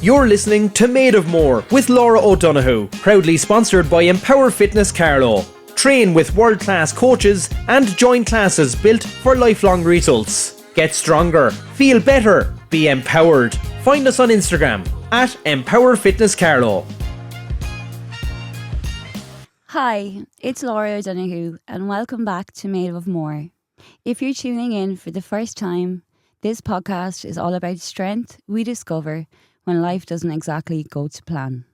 You're listening to Made of More with Laura O'Donoghue, proudly sponsored by Empower Fitness Carlow. Train with world-class coaches and join classes built for lifelong results. Get stronger, feel better, be empowered. Find us on Instagram at Empower Fitness Carlow. Hi, it's Laura O'Donoghue and welcome back to Made of More. If you're tuning in for the first time, this podcast is all about strength we discover when life doesn't exactly go to plan.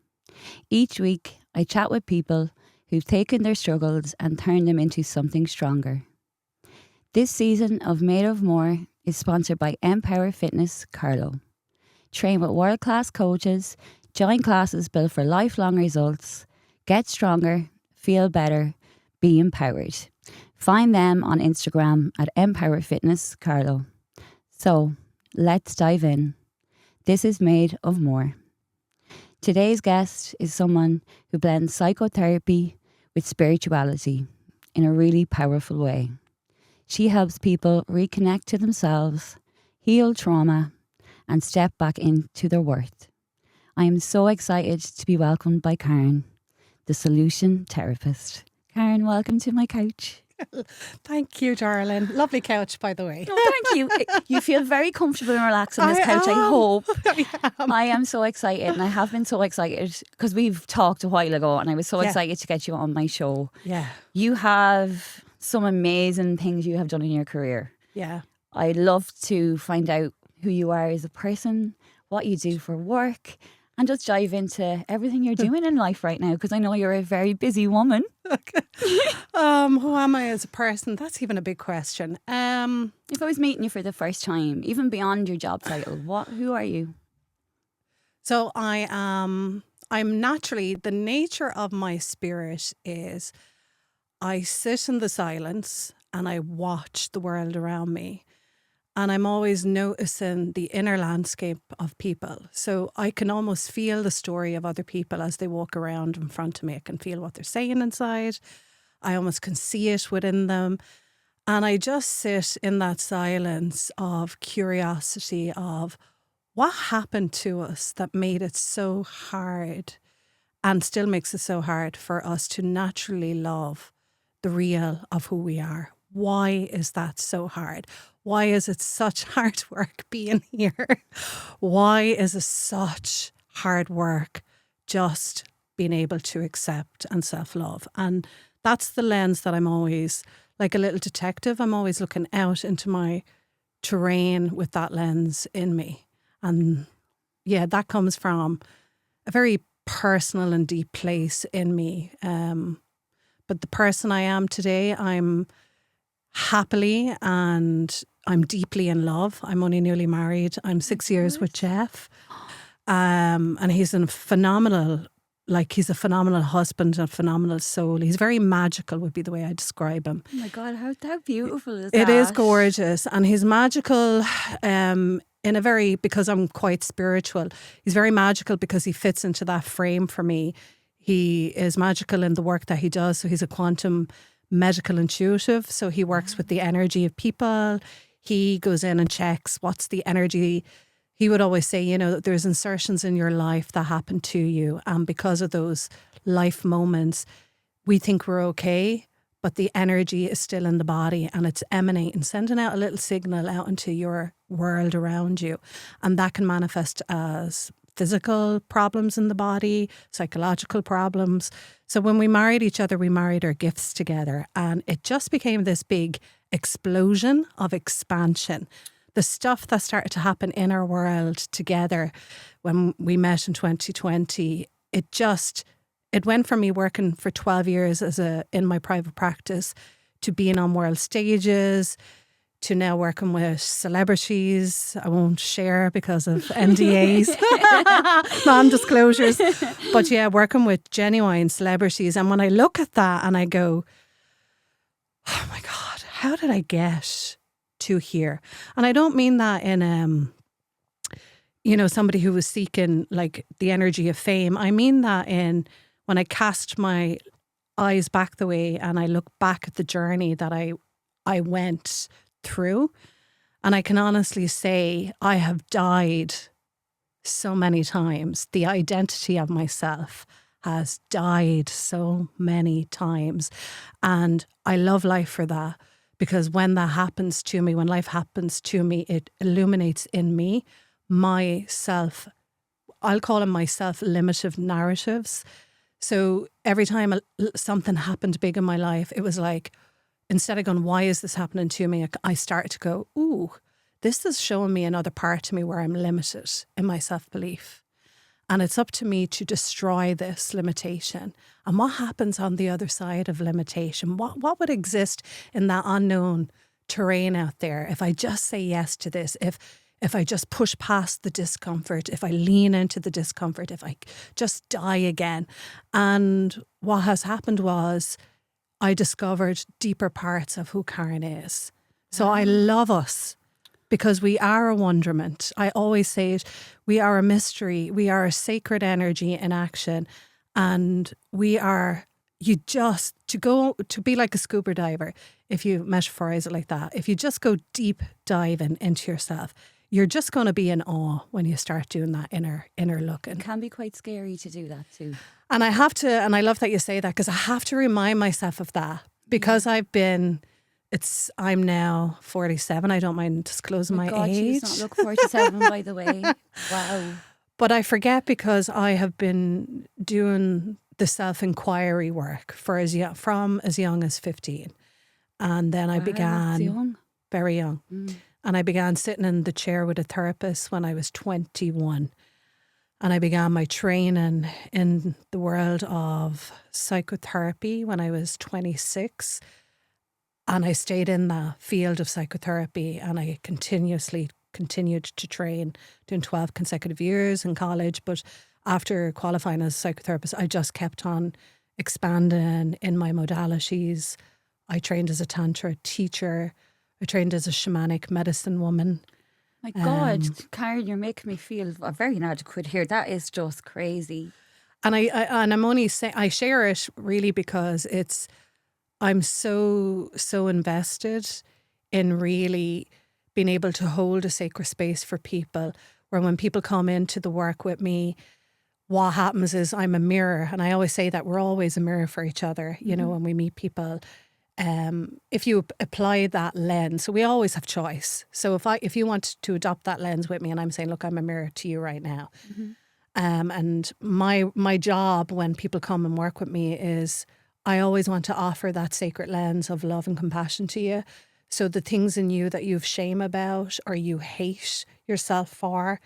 Each week, I chat with people who've taken their struggles and turned them into something stronger. This season of Made of More is sponsored by Empower Fitness Carlow. Train with world-class coaches, join classes built for lifelong results, get stronger, feel better, be empowered. Find them on Instagram at Empower Fitness Carlow. So, let's dive in. This is Made of More. Today's guest is someone who blends psychotherapy with spirituality in a really powerful way. She helps people reconnect to themselves, heal trauma, and step back into their worth. I am so excited to be welcomed by Karen, the Soulution Therapist. Karen, welcome to my couch. Thank you, darling. Lovely couch, by the way. Oh, thank you. You feel very comfortable and relaxed on this couch, I hope. I am so excited, and I have been so excited because we've talked a while ago and I was so excited to get you on my show. Yeah. You have some amazing things you have done in your career. Yeah. I'd love to find out who you are as a person, what you do for work, and just dive into everything you're doing in life right now, because I know you're a very busy woman. Who am I as a person? That's even a big question. If I was meeting you for the first time, even beyond your job title, who are you? So I'm naturally, the nature of my spirit is I sit in the silence and I watch the world around me. And I'm always noticing the inner landscape of people. So I can almost feel the story of other people as they walk around in front of me. I can feel what they're saying inside. I almost can see it within them. And I just sit in that silence of curiosity of what happened to us that made it so hard and still makes it so hard for us to naturally love the real of who we are. Why is that so hard? Why is it such hard work being here? Why is it such hard work just being able to accept and self-love? And that's the lens that I'm always, like a little detective, I'm always looking out into my terrain with that lens in me. And yeah, that comes from a very personal and deep place in me. But the person I am today, I'm happily and I'm deeply in love. I'm only newly married. I'm 6 years with Jeff. And he's a phenomenal husband and a phenomenal soul. He's very magical would be the way I describe him. Oh my God, how beautiful is that? It is gorgeous. And he's magical because I'm quite spiritual. He's very magical because he fits into that frame for me. He is magical in the work that he does. So he's a quantum medical intuitive. So he works with the energy of people. He goes in and checks what's the energy. He would always say, there's insertions in your life that happen to you. And because of those life moments, we think we're okay, but the energy is still in the body and it's emanating, sending out a little signal out into your world around you. And that can manifest as physical problems in the body, psychological problems. So when we married each other, we married our gifts together, and it just became this big explosion of expansion. The stuff that started to happen in our world together when we met in 2020, it went from me working for 12 years in my private practice to being on world stages, to now working with celebrities. I won't share because of NDAs, non-disclosures. But yeah, working with genuine celebrities. And when I look at that and I go, oh my God, how did I get to here? And I don't mean that in, somebody who was seeking like the energy of fame. I mean that in when I cast my eyes back the way and I look back at the journey that I went through. And I can honestly say I have died so many times. The identity of myself has died so many times. And I love life for that, because when that happens to me, when life happens to me, it illuminates in me myself. I'll call them my self-limited narratives. So every time something happened big in my life, it was like, instead of going, why is this happening to me? I started to go, ooh, this is showing me another part to me where I'm limited in my self-belief. And it's up to me to destroy this limitation. And what happens on the other side of limitation? What would exist in that unknown terrain out there if I just say yes to this? If I just push past the discomfort, if I lean into the discomfort, if I just die again. And what has happened was I discovered deeper parts of who Karen is. So I love us because we are a wonderment. I always say it, we are a mystery. We are a sacred energy in action. And we are, to be like a scuba diver, if you metaphorize it like that, if you just go deep diving into yourself, you're just going to be in awe when you start doing that inner looking. It can be quite scary to do that too. And I love that you say that, because I have to remind myself of that, because I'm now 47. I don't mind disclosing my God, age. She does not look 47, by the way. Wow. But I forget, because I have been doing the self-inquiry work from as young as 15. And then I began... That's young. Very young. And I began sitting in the chair with a therapist when I was 21. And I began my training in the world of psychotherapy when I was 26. And I stayed in the field of psychotherapy, and I continued to train, doing 12 consecutive years in college. But after qualifying as a psychotherapist, I just kept on expanding in my modalities. I trained as a Tantra teacher. I trained as a shamanic medicine woman. My God, Karen, you're making me feel very inadequate here. That is just crazy. And I'm only saying, I share it really because I'm so invested in really being able to hold a sacred space for people, where when people come into the work with me, what happens is I'm a mirror. And I always say that we're always a mirror for each other, you know, when we meet people. If you apply that lens, so we always have choice. So if you want to adopt that lens with me, and I'm saying, look, I'm a mirror to you right now. And my job when people come and work with me is I always want to offer that sacred lens of love and compassion to you. So the things in you that you have shame about or you hate yourself for,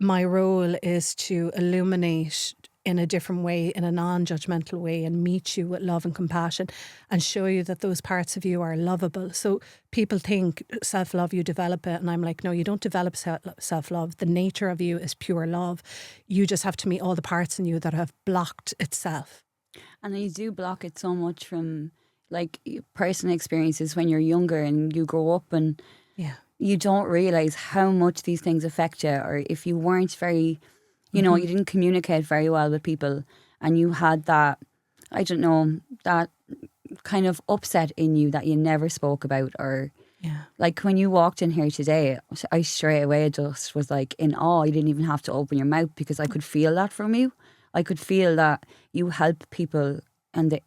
my role is to illuminate in a different way, in a non-judgmental way, and meet you with love and compassion and show you that those parts of you are lovable. So people think self-love, you develop it. And I'm like, no, you don't develop self-love. The nature of you is pure love. You just have to meet all the parts in you that have blocked itself. And you do block it so much from like personal experiences when you're younger and you grow up, and you don't realise how much these things affect you. Or if you weren't very, you know, you didn't communicate very well with people, and you had that, I don't know, that kind of upset in you that you never spoke about. Or like when you walked in here today, I straight away just was like in awe. You didn't even have to open your mouth, because I could feel that from you. I could feel that you help people and their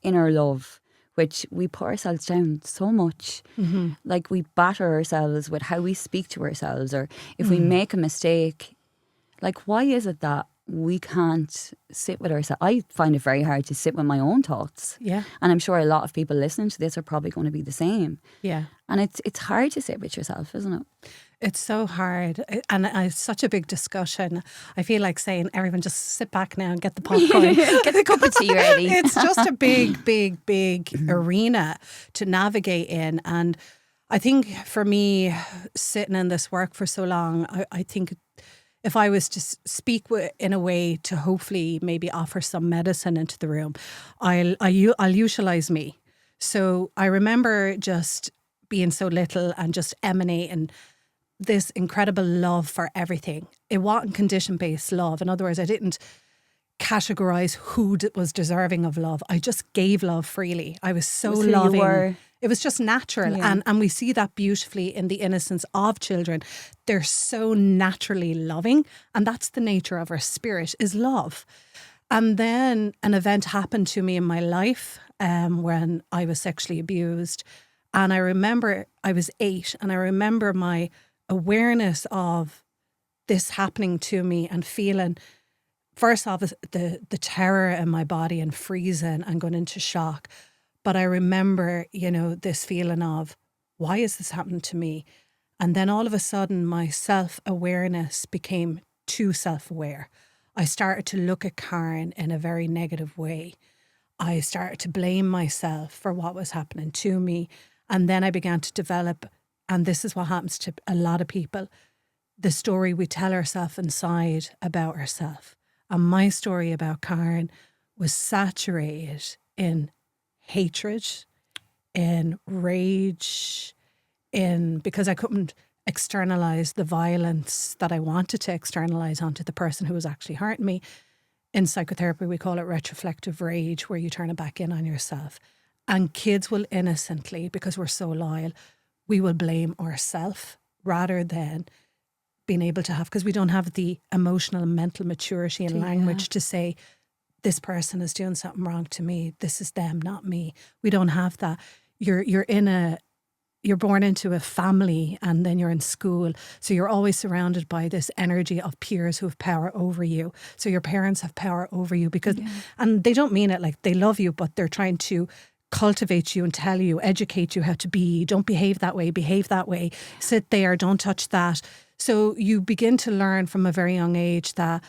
inner love, which we put ourselves down so much. Like we batter ourselves with how we speak to ourselves, or if we make a mistake. Like, why is it that we can't sit with ourselves? I find it very hard to sit with my own thoughts. Yeah. And I'm sure a lot of people listening to this are probably going to be the same. Yeah. And it's hard to sit with yourself, isn't it? It's so hard. And it's such a big discussion. I feel like saying, everyone just sit back now and get the popcorn. Get the cup of tea ready. It's just a big arena to navigate in. And I think for me, sitting in this work for so long, I think if I was to speak in a way to hopefully maybe offer some medicine into the room, I'll utilise me. So I remember just being so little and just emanating this incredible love for everything. It wasn't condition-based love. In other words, I didn't categorise who was deserving of love. I just gave love freely. I was so loving It was just natural. Yeah. And we see that beautifully in the innocence of children. They're so naturally loving. And that's the nature of our spirit, is love. And then an event happened to me in my life when I was sexually abused. And I remember I was 8, and I remember my awareness of this happening to me and feeling, first off, the terror in my body and freezing and going into shock. But I remember, this feeling of, why is this happening to me? And then all of a sudden, my self-awareness became too self-aware. I started to look at Karen in a very negative way. I started to blame myself for what was happening to me. And then I began to develop, and this is what happens to a lot of people, the story we tell ourselves inside about ourselves. And my story about Karen was saturated in hatred, in rage, because I couldn't externalize the violence that I wanted to externalize onto the person who was actually hurting me. In psychotherapy, we call it retroflective rage, where you turn it back in on yourself. And kids will innocently, because we're so loyal, we will blame ourselves rather than being able to have, because we don't have the emotional and mental maturity and language to say, this person is doing something wrong to me. This is them, not me. We don't have that. You're born into a family, and then you're in school. So you're always surrounded by this energy of peers who have power over you. So your parents have power over you and they don't mean it like they love you, but they're trying to cultivate you and tell you, educate you how to be. Don't behave that way, sit there, don't touch that. So you begin to learn from a very young age that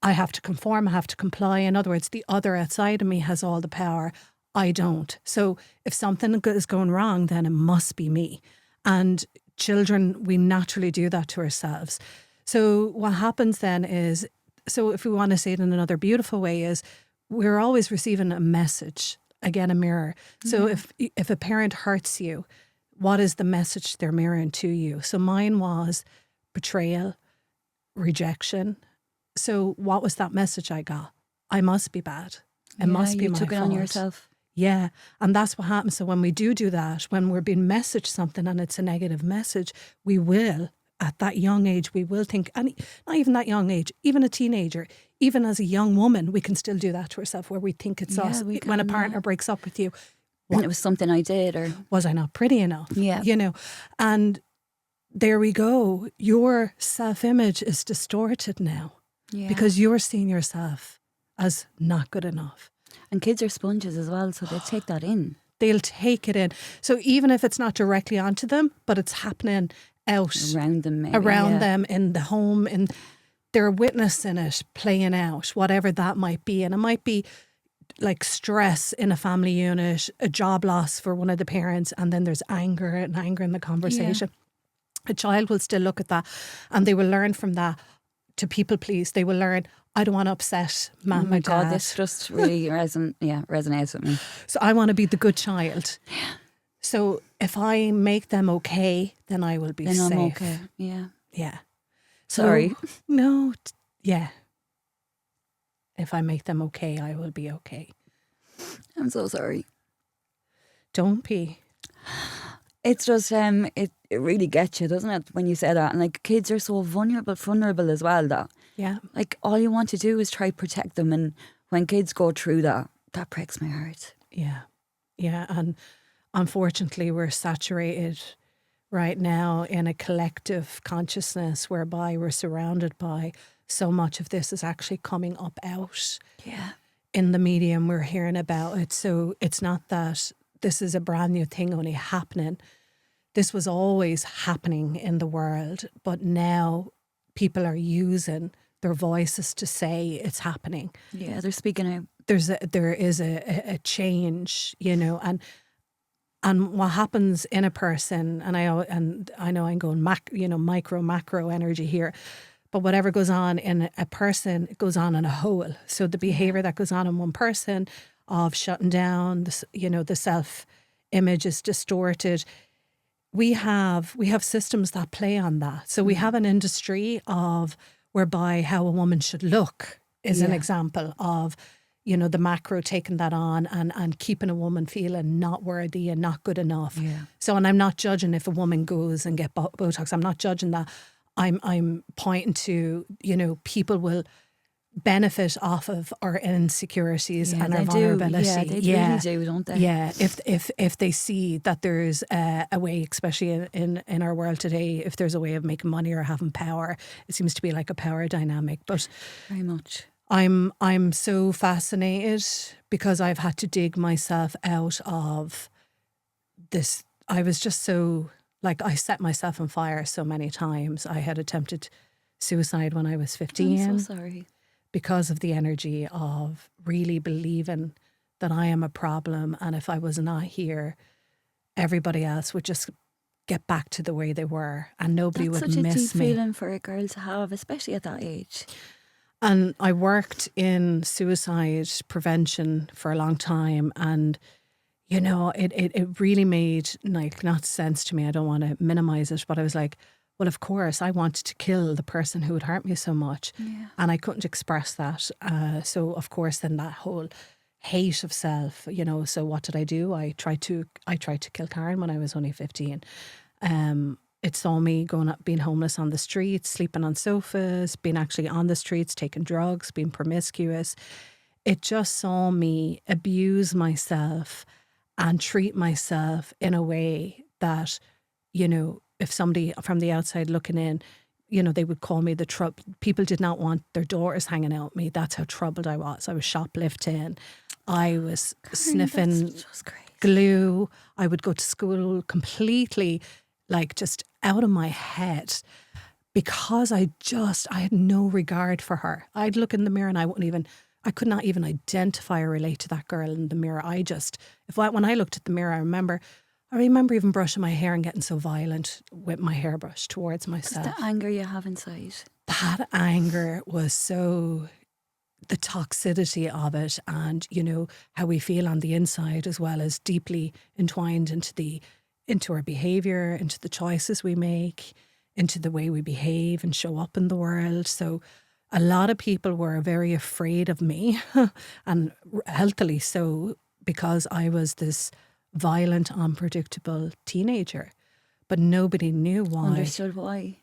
I have to conform, I have to comply. In other words, the other outside of me has all the power. I don't. So if something is going wrong, then it must be me. And children, we naturally do that to ourselves. So what happens then is, so if we want to say it in another beautiful way, is we're always receiving a message, again, a mirror. So if a parent hurts you, what is the message they're mirroring to you? So mine was betrayal, rejection. So what was that message I got? I must be bad. It must be my fault. You took it on yourself. Yeah. And that's what happens. So when we do that, when we're being messaged something and it's a negative message, we will, at that young age, we will think, and not even that young age, even a teenager, even as a young woman, we can still do that to ourselves, where we think it's us. When a partner breaks up with you, and it was something I did, or was I not pretty enough? Yeah. And there we go. Your self-image is distorted now because you're seeing yourself as not good enough. And kids are sponges as well, so they take that in. They'll take it in. So even if it's not directly onto them, but it's happening out around them, maybe, them in the home, and they're witnessing it playing out, whatever that might be. And it might be like stress in a family unit, a job loss for one of the parents, and then there's anger in the conversation. A child will still look at that, and they will learn from that to people please. They will learn, I don't want to upset my dad. God, this just really resonates with me. So I want to be the good child. So if I make them okay, then I will be safe. Then I'm okay. Yeah. Sorry. No. Yeah. If I make them okay, I will be okay. I'm so sorry. Don't be. It's just it really gets you, doesn't it, when you say that? And like, kids are so vulnerable as well, that like all you want to do is try to protect them, and when kids go through that breaks my heart. Yeah. And unfortunately we're saturated right now in a collective consciousness whereby we're surrounded by so much of this is actually coming up out in the medium. We're hearing about it. So it's not that this is a brand new thing only happening. This was always happening in the world, but now people are using their voices to say it's happening. Yeah, they're speaking out. There is a change, and what happens in a person, and I know I'm going micro macro energy here, but whatever goes on in a person, it goes on in a whole. So the behavior that goes on in one person of shutting down, the self-image is distorted. We have systems that play on that. So we have an industry of whereby how a woman should look is an example of, the macro taking that on and keeping a woman feeling not worthy and not good enough. Yeah. So, and I'm not judging if a woman goes and get Botox. I'm not judging that. I'm pointing to, people will benefit off of our insecurities and our vulnerability. Yeah, they really do, don't they? Yeah, if they see that there's a way, especially in our world today, if there's a way of making money or having power, it seems to be like a power dynamic. But very much. I'm so fascinated because I've had to dig myself out of this. I was just so, like, I set myself on fire so many times. I had attempted suicide when I was 15. I'm so sorry. Because of the energy of really believing that I am a problem, and if I was not here, everybody else would just get back to the way they were and nobody would miss me. That's such a deep feeling for a girl to have, especially at that age. And I worked in suicide prevention for a long time, and it really made like not sense to me. I don't want to minimize it, but I was like, well, of course, I wanted to kill the person who had hurt me so much, and I couldn't express that. So, of course, then that whole hate of self, So, what did I do? I tried to kill Karen when I was only 15. It saw me being homeless on the streets, sleeping on sofas, being actually on the streets, taking drugs, being promiscuous. It just saw me abuse myself and treat myself in a way that, if somebody from the outside looking in, they would call me the trouble. People did not want their daughters hanging out with me. That's how troubled I was. I was shoplifting. I was sniffing glue. I would go to school completely like just out of my head because I had no regard for her. I'd look in the mirror and I could not even identify or relate to that girl in the mirror. When I looked at the mirror, I remember even brushing my hair and getting so violent with my hairbrush towards myself. It's the anger you have inside. That anger was so, the toxicity of it, and how we feel on the inside, as well as deeply entwined into our behaviour, into the choices we make, into the way we behave and show up in the world. So a lot of people were very afraid of me, and healthily so, because I was this violent, unpredictable teenager. But nobody knew why. Understood why.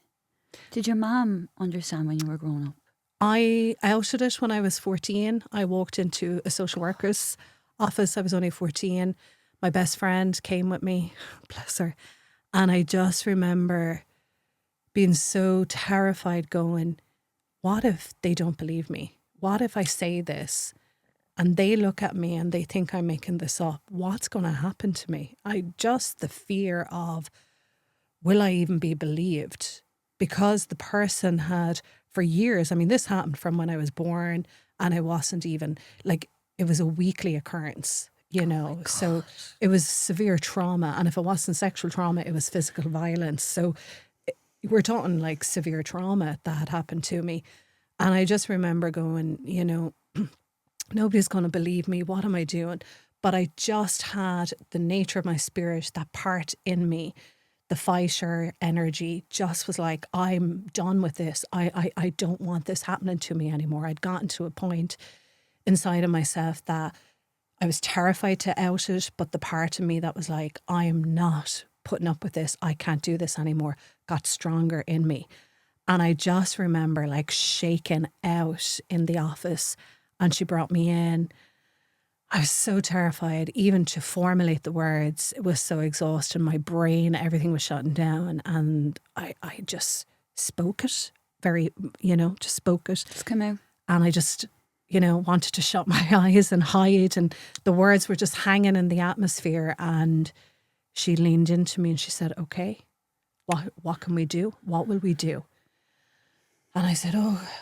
Did your mum understand when you were growing up? I outed it when I was 14. I walked into a social worker's office. I was only 14. My best friend came with me, bless her. And I just remember being so terrified going, what if they don't believe me? What if I say this and they look at me and they think I'm making this up? What's going to happen to me? The fear of, will I even be believed? Because the person had, for years, this happened from when I was born, and I wasn't even, it was a weekly occurrence, so it was severe trauma. And if it wasn't sexual trauma, it was physical violence. So we're talking like severe trauma that had happened to me. And I just remember going, nobody's going to believe me. What am I doing? But I just had the nature of my spirit, that part in me, the fighter energy, just was like, I'm done with this. I don't want this happening to me anymore. I'd gotten to a point inside of myself that I was terrified to out it, but the part of me that was like, I am not putting up with this. I can't do this anymore, got stronger in me. And I just remember like shaking out in the office, and she brought me in. I was so terrified even to formulate the words. It was so exhausting. My brain, everything was shutting down. And I just spoke it just spoke it. Just come out. And I just, wanted to shut my eyes and hide. And the words were just hanging in the atmosphere. And she leaned into me and she said, okay, what can we do? What will we do? And I said,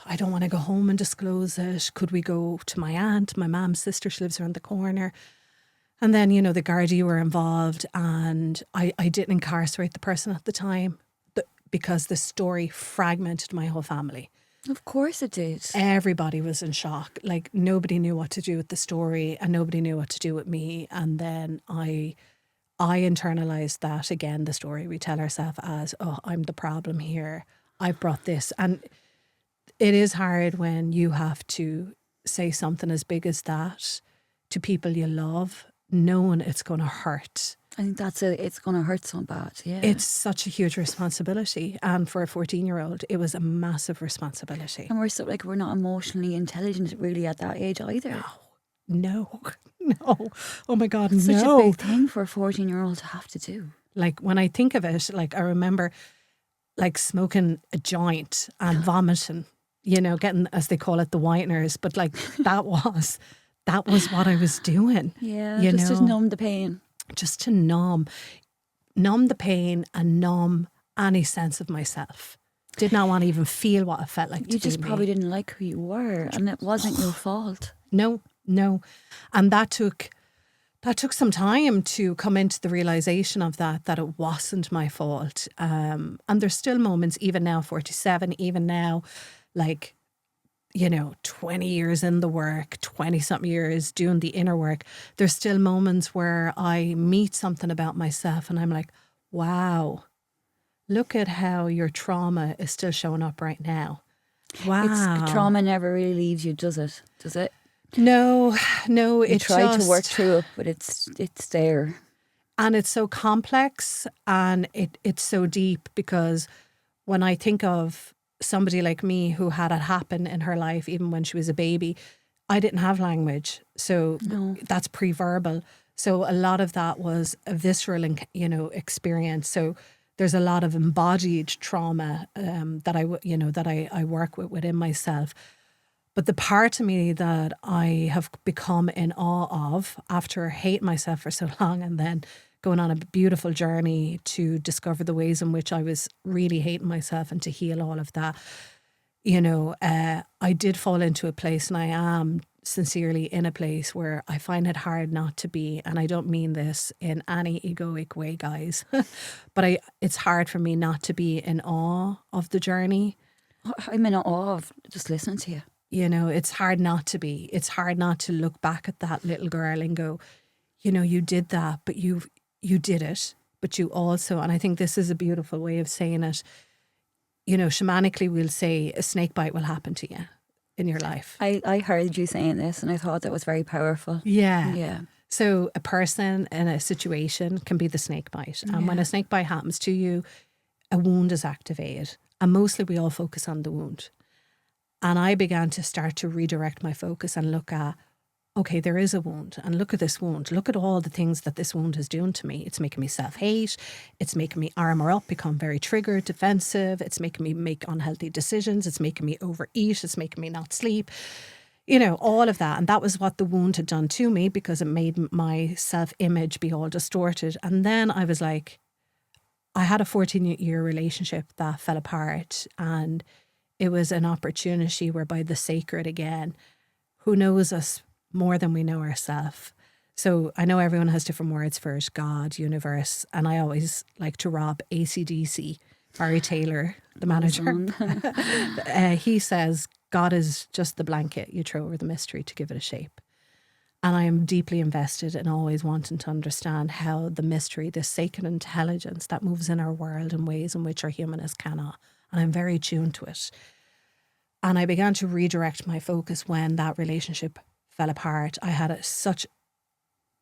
I don't want to go home and disclose it. Could we go to my aunt, my mum's sister? She lives around the corner. And then, the Gardaí were involved, and I didn't incarcerate the person at the time because the story fragmented my whole family. Of course it did. Everybody was in shock. Like, nobody knew what to do with the story, and nobody knew what to do with me. And then I internalized that, again, the story we tell ourselves as, I'm the problem here. I've brought this. And it is hard when you have to say something as big as that to people you love, knowing it's going to hurt. I think that's it. It's going to hurt so bad. Yeah. It's such a huge responsibility. And for a 14-year-old, it was a massive responsibility. And we're not emotionally intelligent really at that age either. No. Oh my God, It's no. such a big thing for a 14-year-old to have to do. Like when I think of it, like I remember like smoking a joint and vomiting, getting, as they call it, the whiteners. But like that was what I was doing. Yeah, just to numb the pain. Just to numb the pain and numb any sense of myself. Did not want to even feel what it felt like to be You just me. probably didn't like who you were, and it wasn't your fault. No. And that took some time to come into the realisation of that it wasn't my fault. And there's still moments, even now, 47, even now, like, 20 years in the work, 20-something years doing the inner work. There's still moments where I meet something about myself and I'm like, wow, look at how your trauma is still showing up right now. Wow. Trauma never really leaves you, does it? Does it? No. You try to work through it, but it's there. And it's so complex and it's so deep, because when I think of somebody like me who had it happen in her life, even when she was a baby, I didn't have language. So that's pre-verbal. So a lot of that was a visceral, experience. So there's a lot of embodied trauma that I work with within myself. But the part of me that I have become in awe of after hating myself for so long and then going on a beautiful journey to discover the ways in which I was really hating myself and to heal all of that, I did fall into a place, and I am sincerely in a place where I find it hard not to be, and I don't mean this in any egoic way, guys, but it's hard for me not to be in awe of the journey. I'm in awe of just listening to you. It's hard not to be. It's hard not to look back at that little girl and go, you did that, but you did it, but you also, and I think this is a beautiful way of saying it, shamanically we'll say a snake bite will happen to you in your life. I heard you saying this and I thought that was very powerful. Yeah. So a person in a situation can be the snake bite. And when a snake bite happens to you, a wound is activated. And mostly we all focus on the wound. And I began to start to redirect my focus and look at, okay, there is a wound, and look at this wound. Look at all the things that this wound is doing to me. It's making me self-hate. It's making me armour up, become very triggered, defensive. It's making me make unhealthy decisions. It's making me overeat. It's making me not sleep. All of that. And that was what the wound had done to me, because it made my self-image be all distorted. And then I was like, I had a 14-year relationship that fell apart, and it was an opportunity whereby the sacred again, who knows us more than we know ourselves. So I know everyone has different words for it, God, universe, and I always like to rob AC/DC, Barry Taylor, the manager. He says, God is just the blanket you throw over the mystery to give it a shape. And I am deeply invested in always wanting to understand how the mystery, this sacred intelligence that moves in our world in ways in which our humanness cannot. And I'm very tuned to it. And I began to redirect my focus when that relationship fell apart. I had such,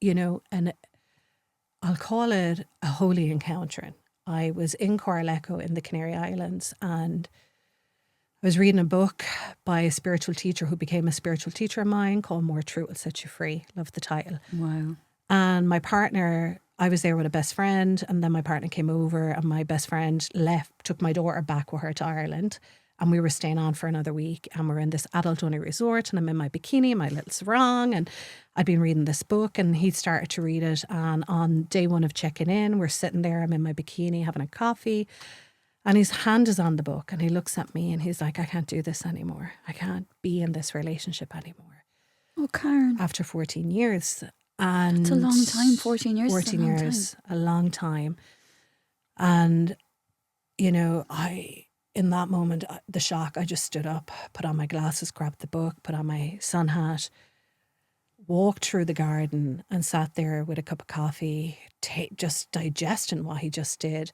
and I'll call it a holy encountering. I was in Corleco in the Canary Islands, and I was reading a book by a spiritual teacher who became a spiritual teacher of mine called More Truth Will Set You Free. Love the title. Wow. And my partner, I was there with a best friend, and then my partner came over, and my best friend took my daughter back with her to Ireland. And we were staying on for another week, and we're in this adult-only resort, and I'm in my bikini, my little sarong, and I'd been reading this book, and he started to read it. And on day one of checking in, we're sitting there, I'm in my bikini having a coffee, and his hand is on the book, and he looks at me and he's like, I can't do this anymore. I can't be in this relationship anymore. Oh, Karen. After 14 years. And it's a long time, 14 years. 14 years, a long time. And, in that moment, the shock, I just stood up, put on my glasses, grabbed the book, put on my sun hat, walked through the garden and sat there with a cup of coffee, just digesting what he just did.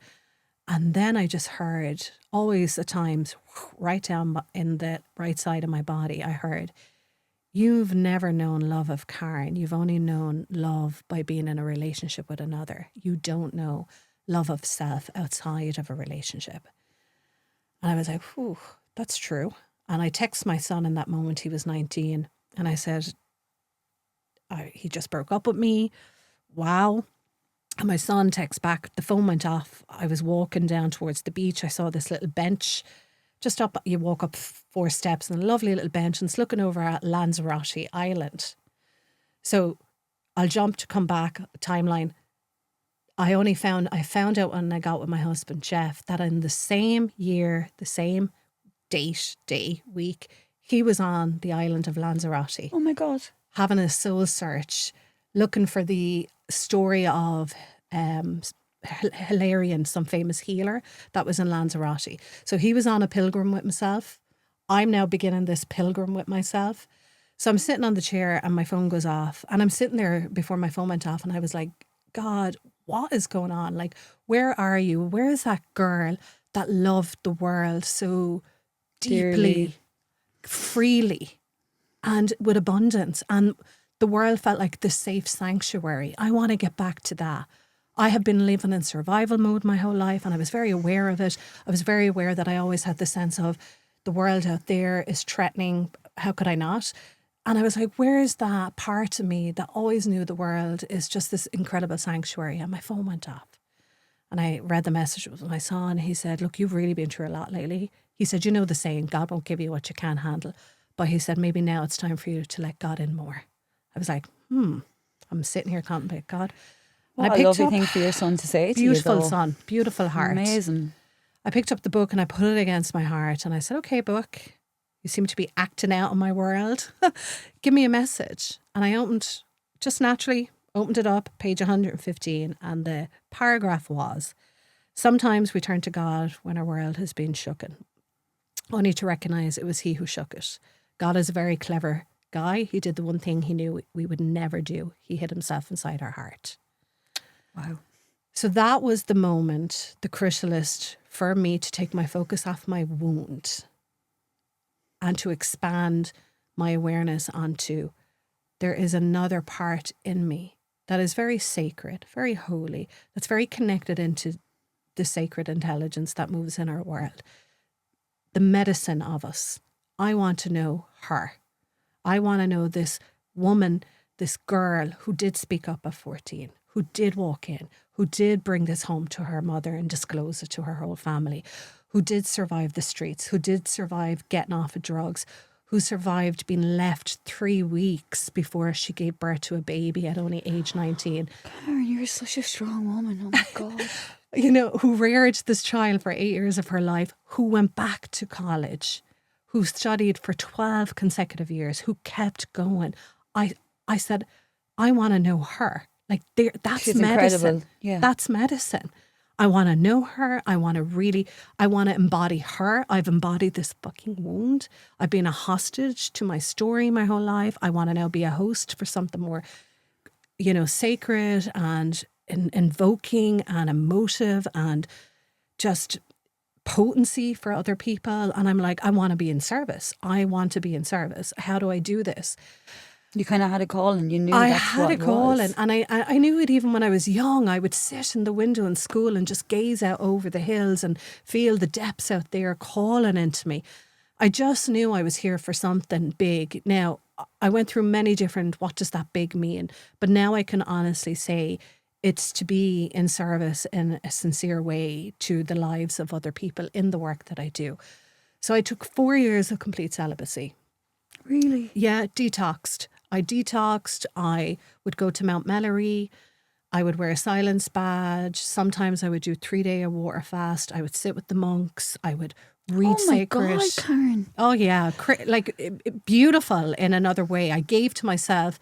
And then I just heard, always at times, right down in the right side of my body, I heard, you've never known love of Karen. You've only known love by being in a relationship with another. You don't know love of self outside of a relationship. And I was like, whew, that's true. And I texted my son in that moment, he was 19, and I said, he just broke up with me. Wow. And my son texts back, the phone went off. I was walking down towards the beach. I saw this little bench just up. You walk up 4 steps and a lovely little bench, and it's looking over at Lanzarote Island. So I'll jump to come back, timeline. I found out when I got with my husband, Jeff, that in the same year, the same day, week, he was on the island of Lanzarote. Oh my God. Having a soul search, looking for the story of Hilarion, some famous healer that was in Lanzarote. So he was on a pilgrim with himself. I'm now beginning this pilgrim with myself. So I'm sitting on the chair and my phone goes off, and I'm sitting there before my phone went off, and I was like, God, what is going on? Like, where are you? Where is that girl that loved the world so deeply, Dearly. freely, and with abundance? And the world felt like this safe sanctuary. I want to get back to that. I have been living in survival mode my whole life, and I was very aware of it. I was very aware that I always had the sense of the world out there is threatening. How could I not? And I was like, where is that part of me that always knew the world is just this incredible sanctuary? And my phone went off. And I read the message with my son. He said, look, you've really been through a lot lately. He said, you know the saying, God won't give you what you can't handle. But he said, maybe now it's time for you to let God in more. I was like, I'm sitting here contemplating God. What a lovely thing for your son to say to you, beautiful though. son, beautiful heart. Amazing. I picked up the book and I put it against my heart and I said, okay, book, you seem to be acting out in my world. Give me a message. And I just naturally opened it up, page 115, and the paragraph was, sometimes we turn to God when our world has been shooken, only to recognise it was he who shook it. God is a very clever guy. He did the one thing he knew we would never do. He hid himself inside our heart. Wow. So that was the moment, the crucialist, for me to take my focus off my wound and to expand my awareness onto there is another part in me that is very sacred, very holy, that's very connected into the sacred intelligence that moves in our world. The medicine of us. I want to know her. I want to know this woman, this girl who did speak up at 14, who did walk in, who did bring this home to her mother and disclose it to her whole family, who did survive the streets, who did survive getting off of drugs, who survived being left 3 weeks before she gave birth to a baby at only age 19. Karen, you're such a strong woman. Oh my God. You know, who reared this child for 8 years of her life, who went back to college, who studied for 12 consecutive years, who kept going. I said, I want to know her. Like, that's She's medicine. incredible. Yeah. That's medicine. I want to know her. I want to embody her. I've embodied this fucking wound. I've been a hostage to my story my whole life. I want to now be a host for something more, sacred and invoking and emotive and just potency for other people. And I'm like, I want to be in service. I want to be in service. How do I do this? You kind of had a call and you knew I that's had what a it call was. and I knew it even when I was young. I would sit in the window in school and just gaze out over the hills and feel the depths out there calling into me. I just knew I was here for something big. Now, I went through many different, what does that big mean? But now I can honestly say it's to be in service in a sincere way to the lives of other people in the work that I do. So I took 4 years of complete celibacy. Really? Yeah, detoxed. I detoxed. I would go to Mount Mellery. I would wear a silence badge. Sometimes I would do 3-day water fast. I would sit with the monks. I would read sacred. Oh my God, Karen. Oh yeah, beautiful in another way. I gave to myself,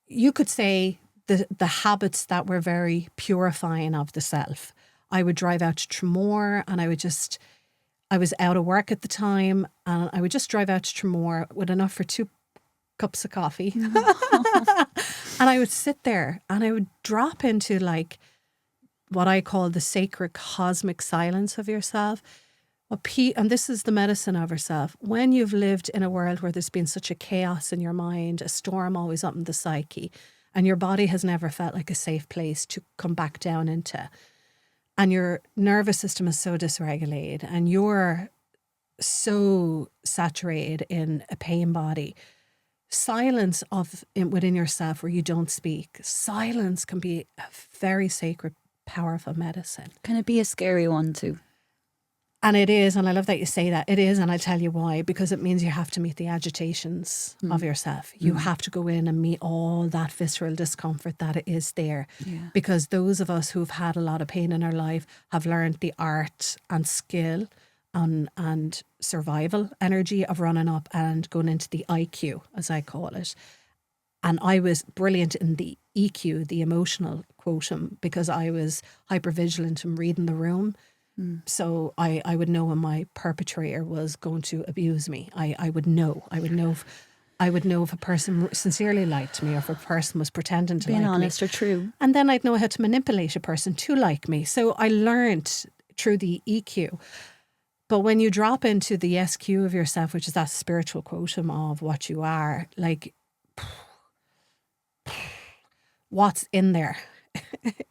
you could say, the habits that were very purifying of the self. I would drive out to Tremor and I was out of work at the time and I would just drive out to Tremor with enough for 2 cups of coffee. And I would sit there and I would drop into like what I call the sacred cosmic silence of yourself, And this is the medicine of ourself. When you've lived in a world where there's been such a chaos in your mind, a storm always up in the psyche, and your body has never felt like a safe place to come back down into, and your nervous system is so dysregulated, and you're so saturated in a pain body, silence within yourself where you don't speak, silence can be a very sacred, powerful medicine. Can it be a scary one too? And it is, and I love that you say that. It is, and I tell you why, because it means you have to meet the agitations of yourself. You have to go in and meet all that visceral discomfort that is there. Yeah. Because those of us who've had a lot of pain in our life have learned the art and skill and survival energy of running up and going into the IQ, as I call it. And I was brilliant in the EQ, the emotional quotient, because I was hypervigilant and reading the room. So I would know when my perpetrator was going to abuse me. I would know. I would know if a person sincerely liked me or if a person was pretending to like me. Being honest or true. And then I'd know how to manipulate a person to like me. So I learned through the EQ. But when you drop into the SQ of yourself, which is that spiritual quotient of what you are, like, what's in there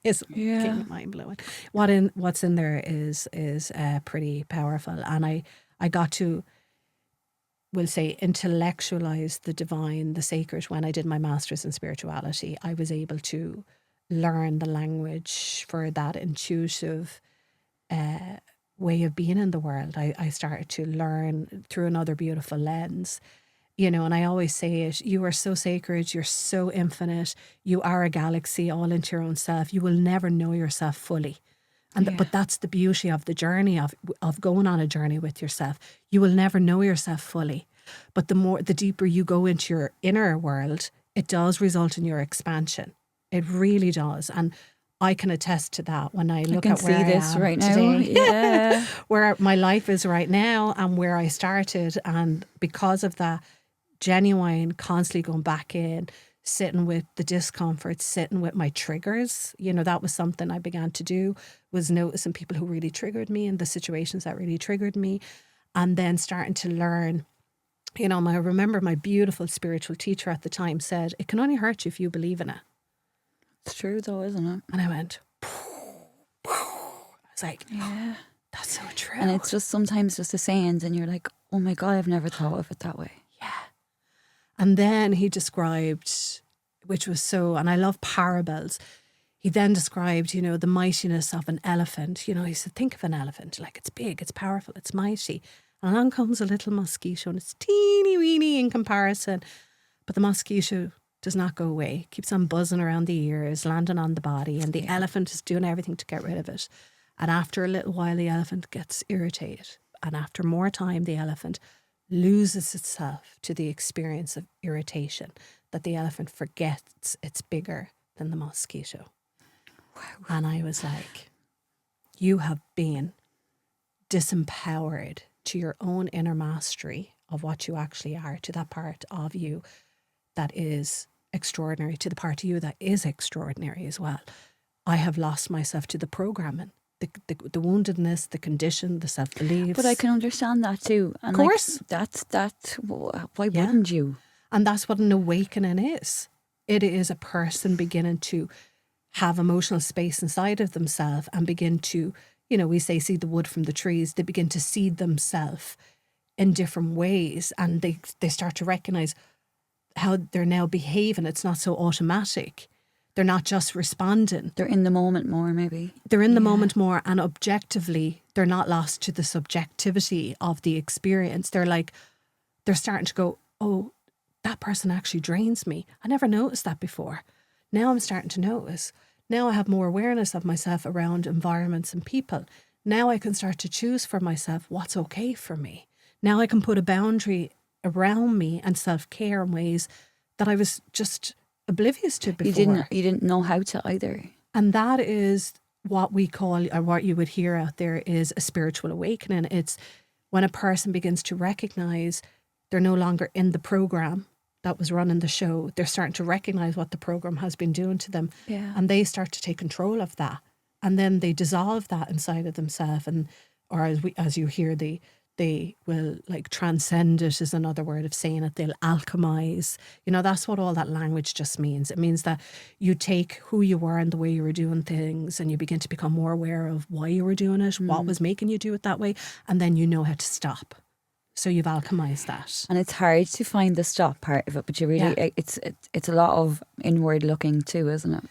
is mind blowing. What's in there is pretty powerful, and I got to, we'll say, intellectualize the divine, the sacred. When I did my master's in spirituality, I was able to learn the language for that intuitive way of being in the world. I started to learn through another beautiful lens. You know, and I always say it, you are so sacred, you're so infinite, you are a galaxy all into your own self. You will never know yourself fully. But that's the beauty of the journey, of going on a journey with yourself. You will never know yourself fully. But the deeper you go into your inner world, it does result in your expansion. It really does. And I can attest to that when I look at where I am right today. now. Yeah. Where my life is right now and where I started. And because of that, genuine, constantly going back in, sitting with the discomfort, sitting with my triggers. You know, that was something I began to do, was noticing people who really triggered me and the situations that really triggered me. And then starting to learn, you know, I remember my beautiful spiritual teacher at the time said, it can only hurt you if you believe in it. It's true though, isn't it? And I went, I was like, yeah, that's so true. And it's just sometimes just a saying and you're like, oh my God, I've never thought of it that way. Yeah. And then he described, which was so, and I love parables. He then described, you know, the mightiness of an elephant. You know, he said, think of an elephant, like it's big, it's powerful, it's mighty. And along comes a little mosquito and it's teeny weeny in comparison. But the mosquito does not go away, keeps on buzzing around the ears, landing on the body, and the elephant is doing everything to get rid of it. And after a little while, the elephant gets irritated. And after more time, the elephant loses itself to the experience of irritation, that the elephant forgets it's bigger than the mosquito. Wow. And I was like, you have been disempowered to your own inner mastery of what you actually are, to that part of you that is extraordinary, to the part of you that is extraordinary as well. I have lost myself to the programming. The woundedness, the condition, the self-beliefs. But I can understand that too. And of course. Like, that's why wouldn't you? And that's what an awakening is. It is a person beginning to have emotional space inside of themselves and begin to, you know, we say see the wood from the trees. They begin to see themselves in different ways, and they start to recognise how they're now behaving. It's not so automatic. They're not just responding. They're in the moment more, maybe. They're in the moment more, and objectively, they're not lost to the subjectivity of the experience. They're starting to go, oh, that person actually drains me. I never noticed that before. Now I'm starting to notice. Now I have more awareness of myself around environments and people. Now I can start to choose for myself what's okay for me. Now I can put a boundary around me and self-care in ways that I was just oblivious to before. You didn't know how to either. And that is what we call, or what you would hear out there, is a spiritual awakening. It's when a person begins to recognise they're no longer in the program that was running the show. They're starting to recognise what the program has been doing to them. Yeah. And they start to take control of that. And then they dissolve that inside of themselves and or as you hear, they will like transcend it is another word of saying it. They'll alchemize. You know, that's what all that language just means. It means that you take who you were and the way you were doing things, and you begin to become more aware of why you were doing it, what was making you do it that way, and then you know how to stop. So you've alchemized that. And it's hard to find the stop part of it, but you really, it's a lot of inward looking too, isn't it?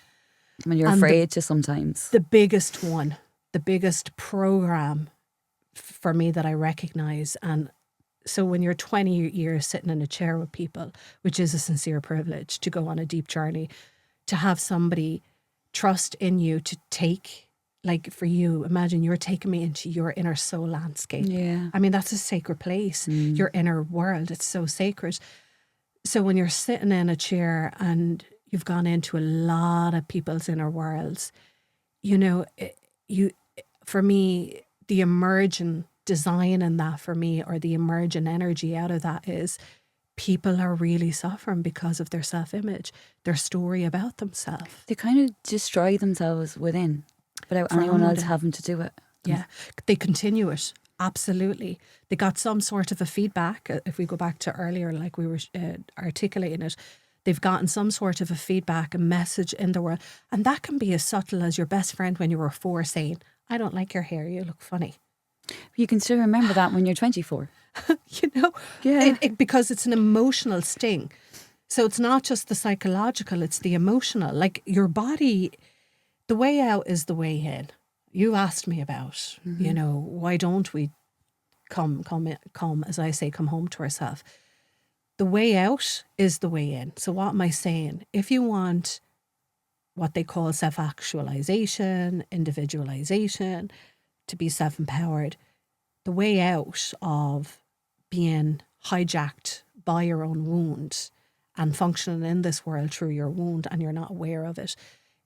When you're afraid to sometimes. The biggest one, the biggest program for me that I recognize. And so when you're 20 years sitting in a chair with people, which is a sincere privilege to go on a deep journey, to have somebody trust in you to take, like for you, imagine you're taking me into your inner soul landscape. Yeah. I mean, that's a sacred place, your inner world. It's so sacred. So when you're sitting in a chair and you've gone into a lot of people's inner worlds, you know, for me, the emergent design in that for me, or the emergent energy out of that, is people are really suffering because of their self-image, their story about themselves. They kind of destroy themselves within without anyone else having to do it. Yeah, they continue it. Absolutely. They got some sort of a feedback. If we go back to earlier, like we were articulating it, they've gotten some sort of a feedback, a message in the world. And that can be as subtle as your best friend when you were 4 saying, I don't like your hair, you look funny. You can still remember that when you're 24. You know? Yeah. Because it's an emotional sting. So it's not just the psychological, it's the emotional. Like your body, the way out is the way in. You asked me about, you know, why don't we come, as I say, come home to ourselves. The way out is the way in. So what am I saying? If you want what they call self-actualization, individualization, to be self-empowered, the way out of being hijacked by your own wound and functioning in this world through your wound and you're not aware of it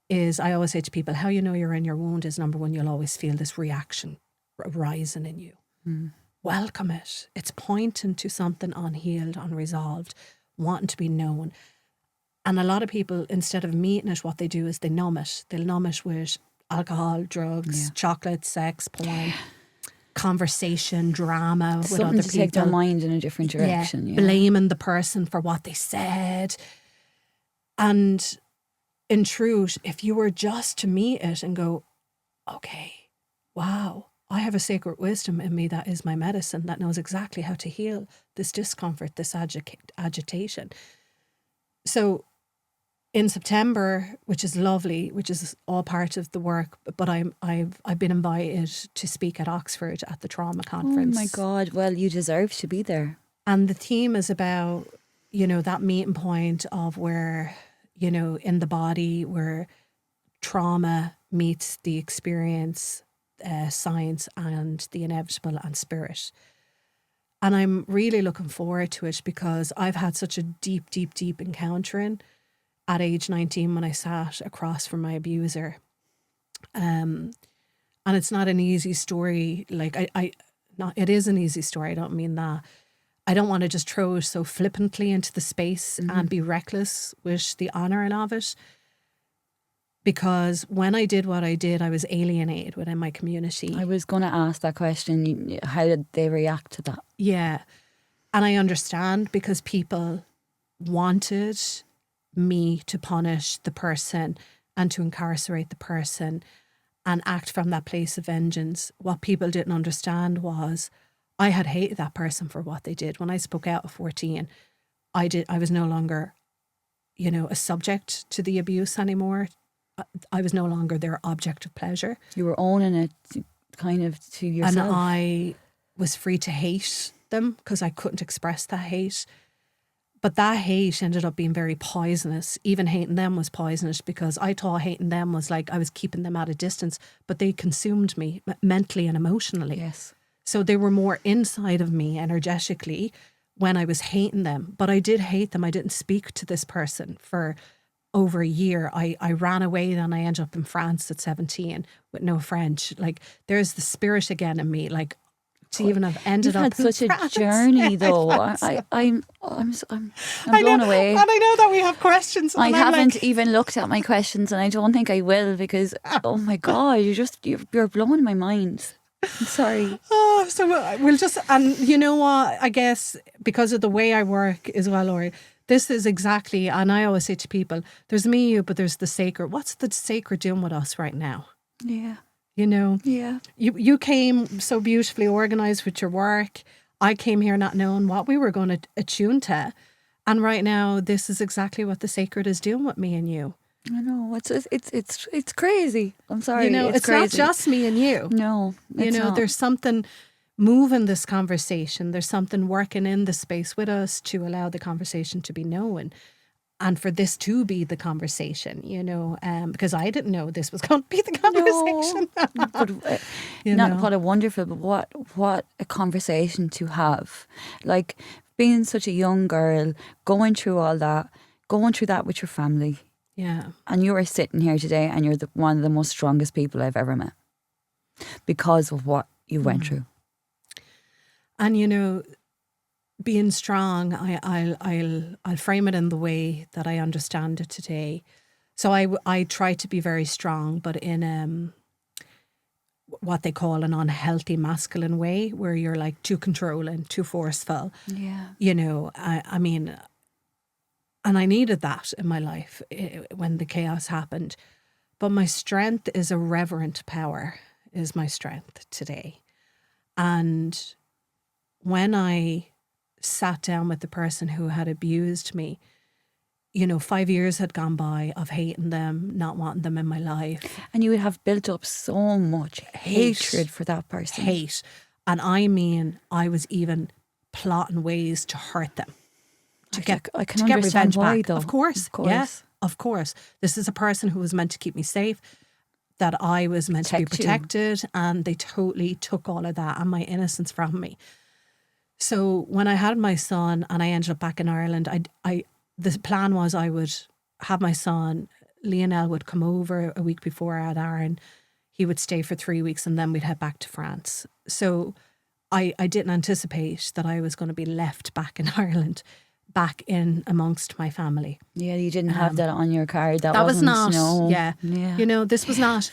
is, I always say to people, how you know you're in your wound is, number one, you'll always feel this reaction rising in you. Welcome it. It's pointing to something unhealed, unresolved, wanting to be known. And a lot of people, instead of meeting it, what they do is they numb it. They'll numb it with alcohol, drugs, chocolate, sex, porn, conversation, drama with Something other to people. take their mind in a different direction. Yeah. Blaming the person for what they said. And in truth, if you were just to meet it and go, okay, wow, I have a sacred wisdom in me that is my medicine, that knows exactly how to heal this discomfort, this agitation. So in September, which is lovely, which is all part of the work, but I've been invited to speak at Oxford at the trauma conference. Oh my God, well, you deserve to be there. And the theme is about, you know, that meeting point of where, you know, in the body, where trauma meets the experience, science and the inevitable and spirit. And I'm really looking forward to it because I've had such a deep, deep, deep encountering at age 19 when I sat across from my abuser. And it's not an easy story. Like it is an easy story. I don't mean that. I don't want to just throw it so flippantly into the space and be reckless with the honouring of it. Because when I did what I did, I was alienated within my community. I was going to ask that question. How did they react to that? Yeah. And I understand because people wanted me to punish the person and to incarcerate the person and act from that place of vengeance. What people didn't understand was I had hated that person for what they did. When I spoke out at 14, I was no longer, you know, a subject to the abuse anymore. I was no longer their object of pleasure. You were owning it kind of to yourself. And I was free to hate them because I couldn't express that hate. But that hate ended up being very poisonous. Even hating them was poisonous because I thought hating them was like I was keeping them at a distance, but they consumed me mentally and emotionally. Yes. So they were more inside of me energetically when I was hating them. But I did hate them. I didn't speak to this person for over a year. I ran away, then I ended up in France at 17 with no French. Like there's the spirit again in me. Like to even have ended up in You've had such France. a journey though. I'm blown away. And I know that we have questions. I and I'm haven't like, even looked at my questions, and I don't think I will because oh my God, you're blowing my mind. I'm sorry. Oh, so we'll just, and you know what, I guess because of the way I work as well, Laurie, this is exactly, and I always say to people, there's me, you, but there's the sacred. What's the sacred doing with us right now? Yeah. You know? Yeah. You came so beautifully organised with your work. I came here not knowing what we were going to attune to. And right now, this is exactly what the sacred is doing with me and you. I know. It's crazy. I'm sorry. You know, it's crazy. not just me and you. No, it's not. There's something moving this conversation. There's something working in the space with us to allow the conversation to be known. And for this to be the conversation, because I didn't know this was going to be the conversation. No. But, what a wonderful, but what a conversation to have. Like being such a young girl, going through all that, going through that with your family. Yeah. And you are sitting here today and you're one of the most strongest people I've ever met because of what you went through. And, being strong, I'll frame it in the way that I understand it today. So I try to be very strong, but in what they call an unhealthy masculine way, where you're like too controlling, too forceful. Yeah. I mean, and I needed that in my life when the chaos happened. But my strength is a reverent power, is my strength today. And when I sat down with the person who had abused me, 5 years had gone by of hating them, not wanting them in my life. And you would have built up so much hatred for that person. Hate. And I mean, I was even plotting ways to hurt them. I can understand revenge why, back. though. Of course. Yeah, of course. This is a person who was meant to keep me safe, that I was meant to be protected, and they totally took all of that and my innocence from me. So when I had my son and I ended up back in Ireland, the plan was I would have my son, Lionel would come over a week before I had Aaron. He would stay for 3 weeks and then we'd head back to France. So I didn't anticipate that I was going to be left back in Ireland, back in amongst my family. Yeah, you didn't have that on your card. That was not. No. Yeah. This was not.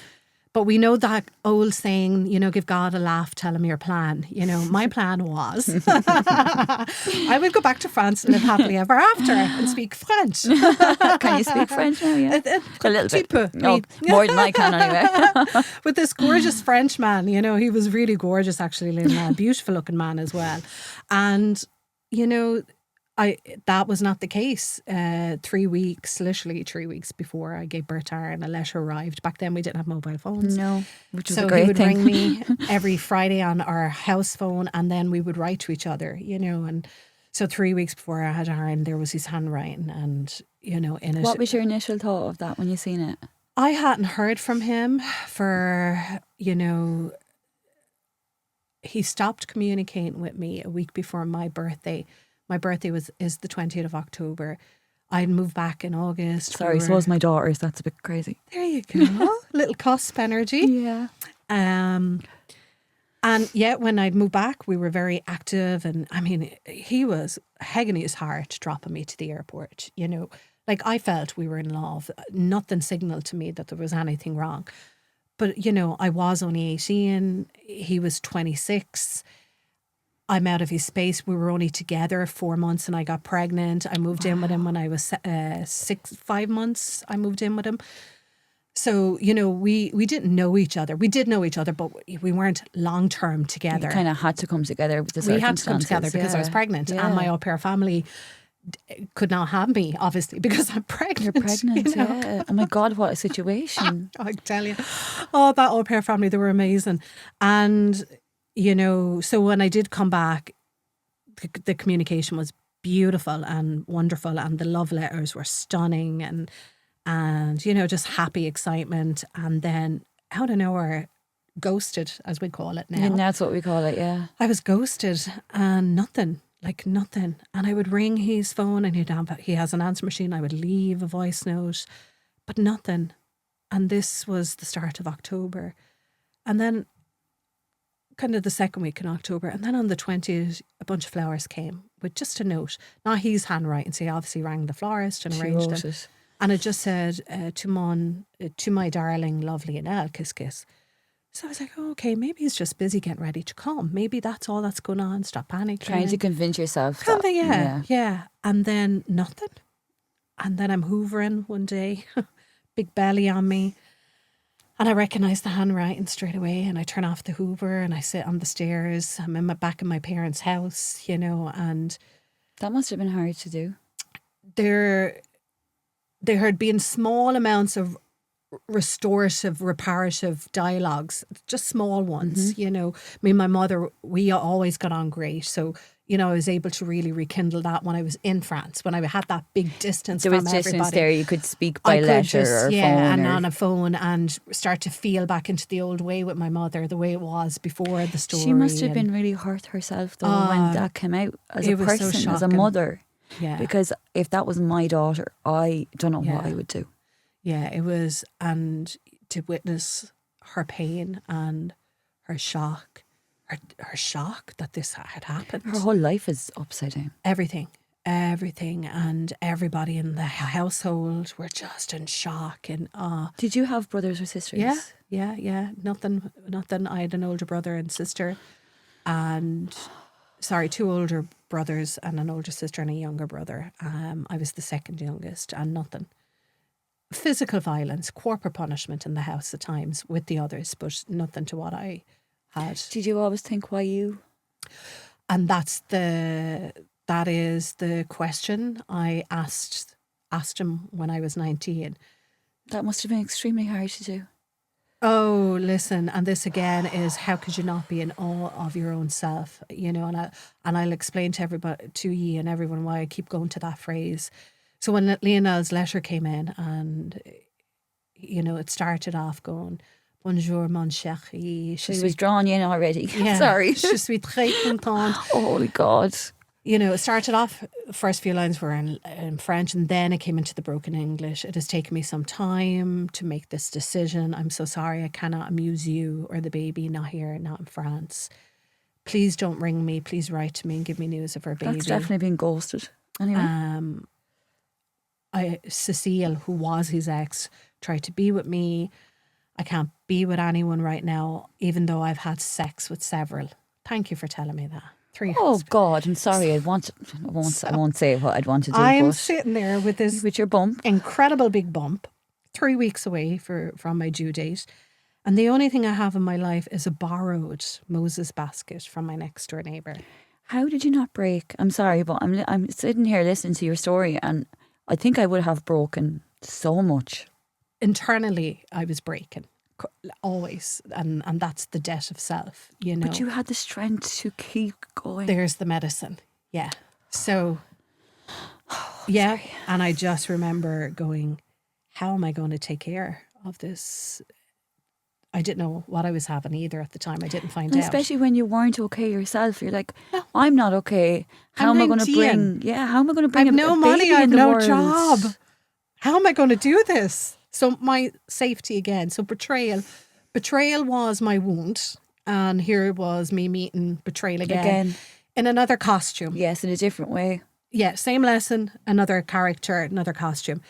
But we know that old saying, give God a laugh, tell him your plan. My plan was I would go back to France and live happily ever after and speak French. Can you speak French now? Yeah, a little bit. No, more than I can anyway. With this gorgeous French man, he was really gorgeous actually, Lynn, beautiful looking man as well. And, that was not the case. 3 weeks, literally 3 weeks before I gave birth to Aaron, a letter arrived. Back then we didn't have mobile phones. No, which was so a great he would thing. ring me every Friday on our house phone, and then we would write to each other, And so 3 weeks before I had Aaron, there was his handwriting, and in it. What was your initial thought of that when you seen it? I hadn't heard from him for, he stopped communicating with me a week before my birthday. My birthday is the 20th of October. I'd moved back in August. Sorry, so was my daughter's. That's a bit crazy. There you go. Little cusp energy. Yeah. And yet when I'd moved back, we were very active. And I mean, he was hegging his heart, dropping me to the airport. Like I felt we were in love. Nothing signaled to me that there was anything wrong. But, I was only 18. He was 26. I'm out of his space. We were only together 4 months and I got pregnant. I moved in with him when I was 5 months. I moved in with him. So, we didn't know each other. We did know each other, but we weren't long-term together. You kind of had to come together with the circumstances. We had to come together because I was pregnant and my au pair family could not have me, obviously, because I'm pregnant. You're pregnant, yeah. Oh my God, what a situation. I tell you. Oh, that au pair family, they were amazing. And so when I did come back, the communication was beautiful and wonderful, and the love letters were stunning, and just happy excitement. And then out of nowhere, ghosted, as we call it now. And that's what we call it, yeah. I was ghosted and nothing. And I would ring his phone and he has an answer machine. I would leave a voice note, but nothing. And this was the start of October. And then kind of the second week in October. And then on the 20th, a bunch of flowers came with just a note. Not his handwriting. So he obviously rang the florist and arranged it. And it just said, to my darling, lovely Annelle, kiss, kiss. So I was like, oh, okay, maybe he's just busy getting ready to come. Maybe that's all that's going on. Stop panicking. Trying to convince yourself. Yeah. And then nothing. And then I'm hoovering one day, big belly on me. And I recognise the handwriting straight away, and I turn off the hoover and I sit on the stairs. I'm back in my parents' house, and that must have been hard to do. There had been small amounts of restorative, reparative dialogues, just small ones, Me and my mother, we always got on great. So, I was able to really rekindle that when I was in France, when I had that big distance from everybody. There was distance there, you could speak by letter or phone. And on a phone, and start to feel back into the old way with my mother, the way it was before the story. She must have been really hurt herself though when that came out, as a person, so as a mother. Yeah. Because if that was my daughter, I don't know what I would do. Yeah, it was, and to witness her pain and her shock, her shock that this had happened. Her whole life is upside down. Everything, and everybody in the household were just in shock and awe. Did you have brothers or sisters? Yeah. Nothing. I had an older brother and sister, two older brothers and an older sister and a younger brother. I was the second youngest, and nothing. Physical violence, corporal punishment in the house at times with the others, but nothing to what I had. Did you always think, why you? And that is the question I asked him when I was 19. That must have been extremely hard to do. Oh, listen, and this again is, how could you not be in awe of your own self? And I'll explain to everybody, to you and everyone, why I keep going to that phrase. So when Lionel's letter came in, and it started off going, "Bonjour, mon chéri." She was drawn in already. Yeah. Sorry. Je suis très contente. Oh, holy God. It started off, first few lines were in French, and then it came into the broken English. "It has taken me some time to make this decision. I'm so sorry I cannot amuse you or the baby, not here, not in France. Please don't ring me. Please write to me and give me news of our baby." That's definitely been ghosted. Anyway. Cecile, who was his ex, tried to be with me. I can't be with anyone right now, even though I've had sex with several. Thank you for telling me that. 3 Oh God, I'm sorry. I won't say what I'd want to do. I'm sitting there with your bump, incredible big bump, 3 weeks away from my due date, and the only thing I have in my life is a borrowed Moses basket from my next door neighbour. How did you not break? I'm sorry, but I'm sitting here listening to your story, and I think I would have broken so much. Internally, I was breaking. Always, and that's the debt of self, But you had the strength to keep going. There's the medicine, yeah. So, yeah, sorry. And I just remember going, how am I going to take care of this? I didn't know what I was having either at the time. I didn't find out. Especially when you weren't okay yourself. You're like, no, I'm not okay. How am I going to bring? Yeah, how am I going to bring? I have no money. I have no job. How am I going to do this? So my safety again. So betrayal was my wound, and here was me meeting betrayal again in another costume. Yes, in a different way. Yeah, same lesson, another character, another costume.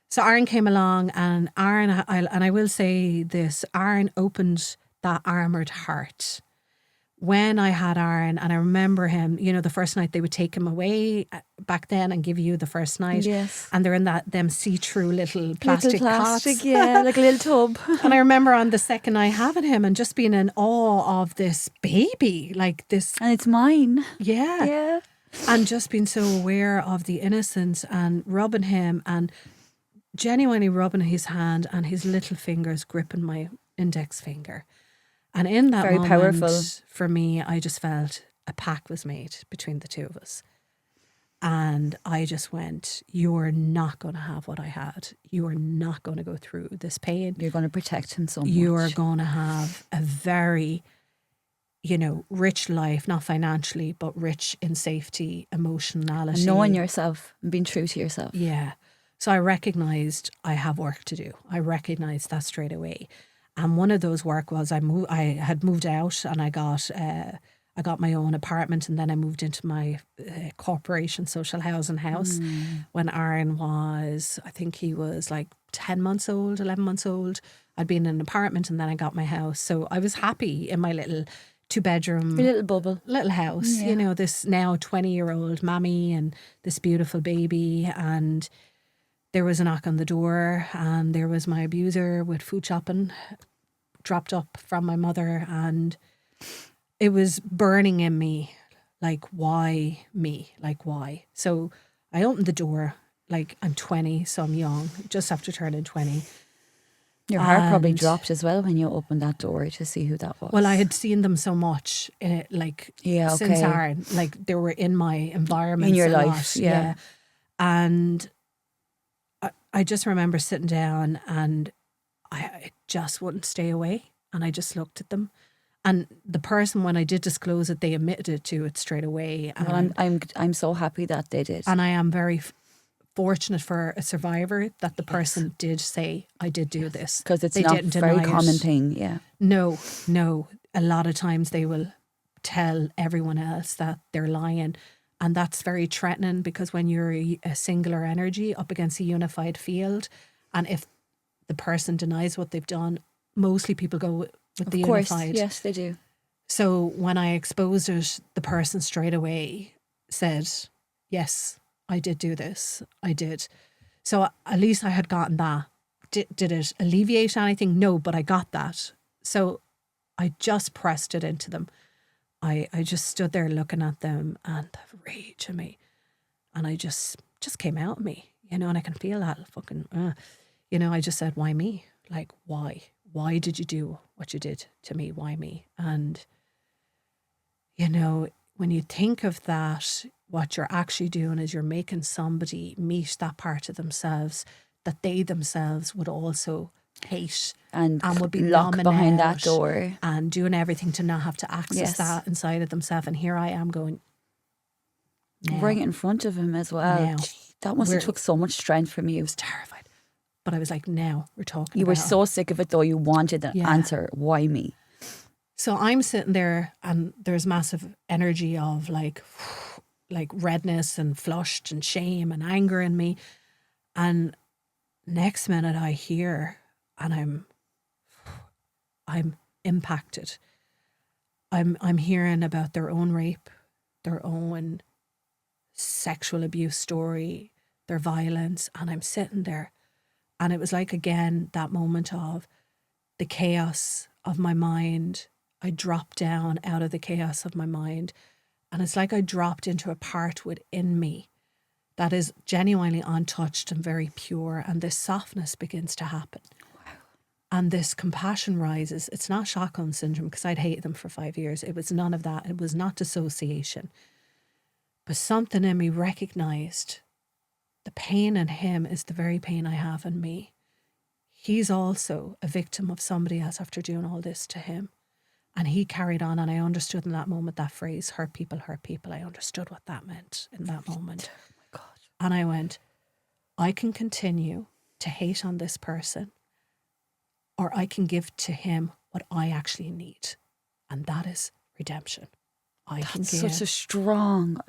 So Aaron came along, and I will say this, Aaron opened that armoured heart. When I had Aaron, and I remember him, the first night they would take him away back then and give you the first night. Yes. And they're in them see-through little plastic cots. Yeah, like a little tub. And I remember on the second night having him and just being in awe of this baby, like this. And it's mine. Yeah. Yeah. And just being so aware of the innocence and rubbing him and genuinely rubbing his hand and his little fingers gripping my index finger. And in that very moment, powerful. For me, I just felt a pact was made between the two of us. And I just went, you're not going to have what I had. You are not going to go through this pain. You're going to protect him so much. You are going to have a very, rich life, not financially, but rich in safety, emotionality. And knowing yourself and being true to yourself. Yeah. So I recognised I have work to do. I recognised that straight away. And one of those work was I had moved out, and I got my own apartment, and then I moved into my corporation social housing house when Aaron was, I think he was like 10 months old, 11 months old. I'd been in an apartment and then I got my house. So I was happy in my little 2-bedroom Your little bubble. little house, Yeah. you know, this now 20-year-old mammy and this beautiful baby. And there was a knock on the door and there was my abuser with food shopping dropped up from my mother, and it was burning in me, like, why me? Like, why? So I opened the door, like, I'm 20, so I'm young, just after turning 20. Your heart probably And- dropped as well when you opened that door to see who that was. Well, I had seen them so much, like, Yeah, since okay. Aaron, like, they were in my environment. In your a life, lot, yeah. And I just remember sitting down and I just wouldn't stay away. And I just looked at them. And the person, when I did disclose it, they admitted to it straight away. Well, I'm so happy that they did. And I am very fortunate for a survivor that the person did say, I did do this. Because it's They not a didn't very deny common it. thing, yeah. No. A lot of times they will tell everyone else that they're lying. And that's very threatening, because when you're a singular energy up against a unified field, and if the person denies what they've done, mostly people go with the Of course, unified. yes, they do. So when I exposed it, the person straight away said, yes, I did do this. I did. So at least I had gotten that. Did it alleviate anything? No, but I got that. So I just pressed it into them. I just stood there looking at them, and the rage in me. And I just came out of me, you know, and I can feel that fucking, you know, I just said, why me? Like, why? Why did you do what you did to me? Why me? And, you know, when you think of that, what you're actually doing is you're making somebody meet that part of themselves that they themselves would also hate And would be lock numbing behind out that door. and doing everything to not have to access Yes. that inside of themselves. And here I am going, now. Right in front of him as well. Now. Gee, that must have took so much strength from you. I was terrified. But I was like, now we're talking You about were it. so sick of it though, you wanted the Yeah. answer, why me? So I'm sitting there and there's massive energy of like redness and flushed and shame and anger in me. And next minute I hear, and I'm impacted. I'm hearing about their own rape, their own sexual abuse story, their violence, and I'm sitting there. And it was like, again, that moment of the chaos of my mind. I dropped down out of the chaos of my mind, and it's like I dropped into a part within me that is genuinely untouched and very pure, and this softness begins to happen. Wow. And this compassion rises. It's not Stockholm syndrome, because I'd hated them for 5 years. It was none of that. It was not dissociation. But something in me recognised the pain in him is the very pain I have in me. He's also a victim of somebody else after doing all this to him. And he carried on, and I understood in that moment that phrase, hurt people, hurt people. I understood what that meant in that moment. Oh my God. And I went, I can continue to hate on this person, or I can give to him what I actually need. And that is redemption. I can That's give. such a strong,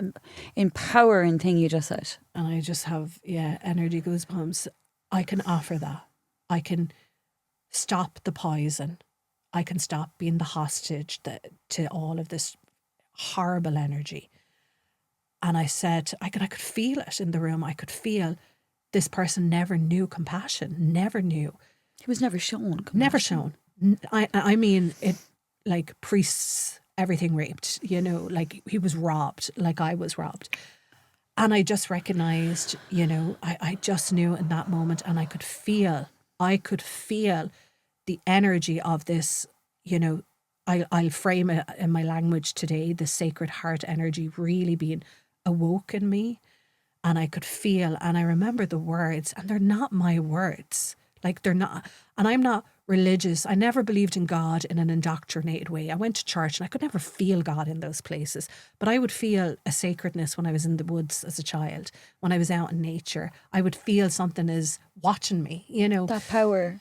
empowering thing you just said. And I just have, energy goosebumps. I can offer that. I can stop the poison. I can stop being the hostage to all of this horrible energy. And I said, I could feel it in the room. I could feel this person never knew compassion, never knew. He was never shown. Never shown. I mean, it like priests, everything raped, you know, like he was robbed, like I was robbed. And I just recognized, you know, I just knew in that moment, and I could feel the energy of this, you know, I'll frame it in my language today, the sacred heart energy really being awoke in me. And I could feel, and I remember the words, and they're not my words. Like they're not, and I'm not religious. I never believed in God in an indoctrinated way. I went to church and I could never feel God in those places, but I would feel a sacredness when I was in the woods as a child. When I was out in nature, I would feel something is watching me, you know. That power.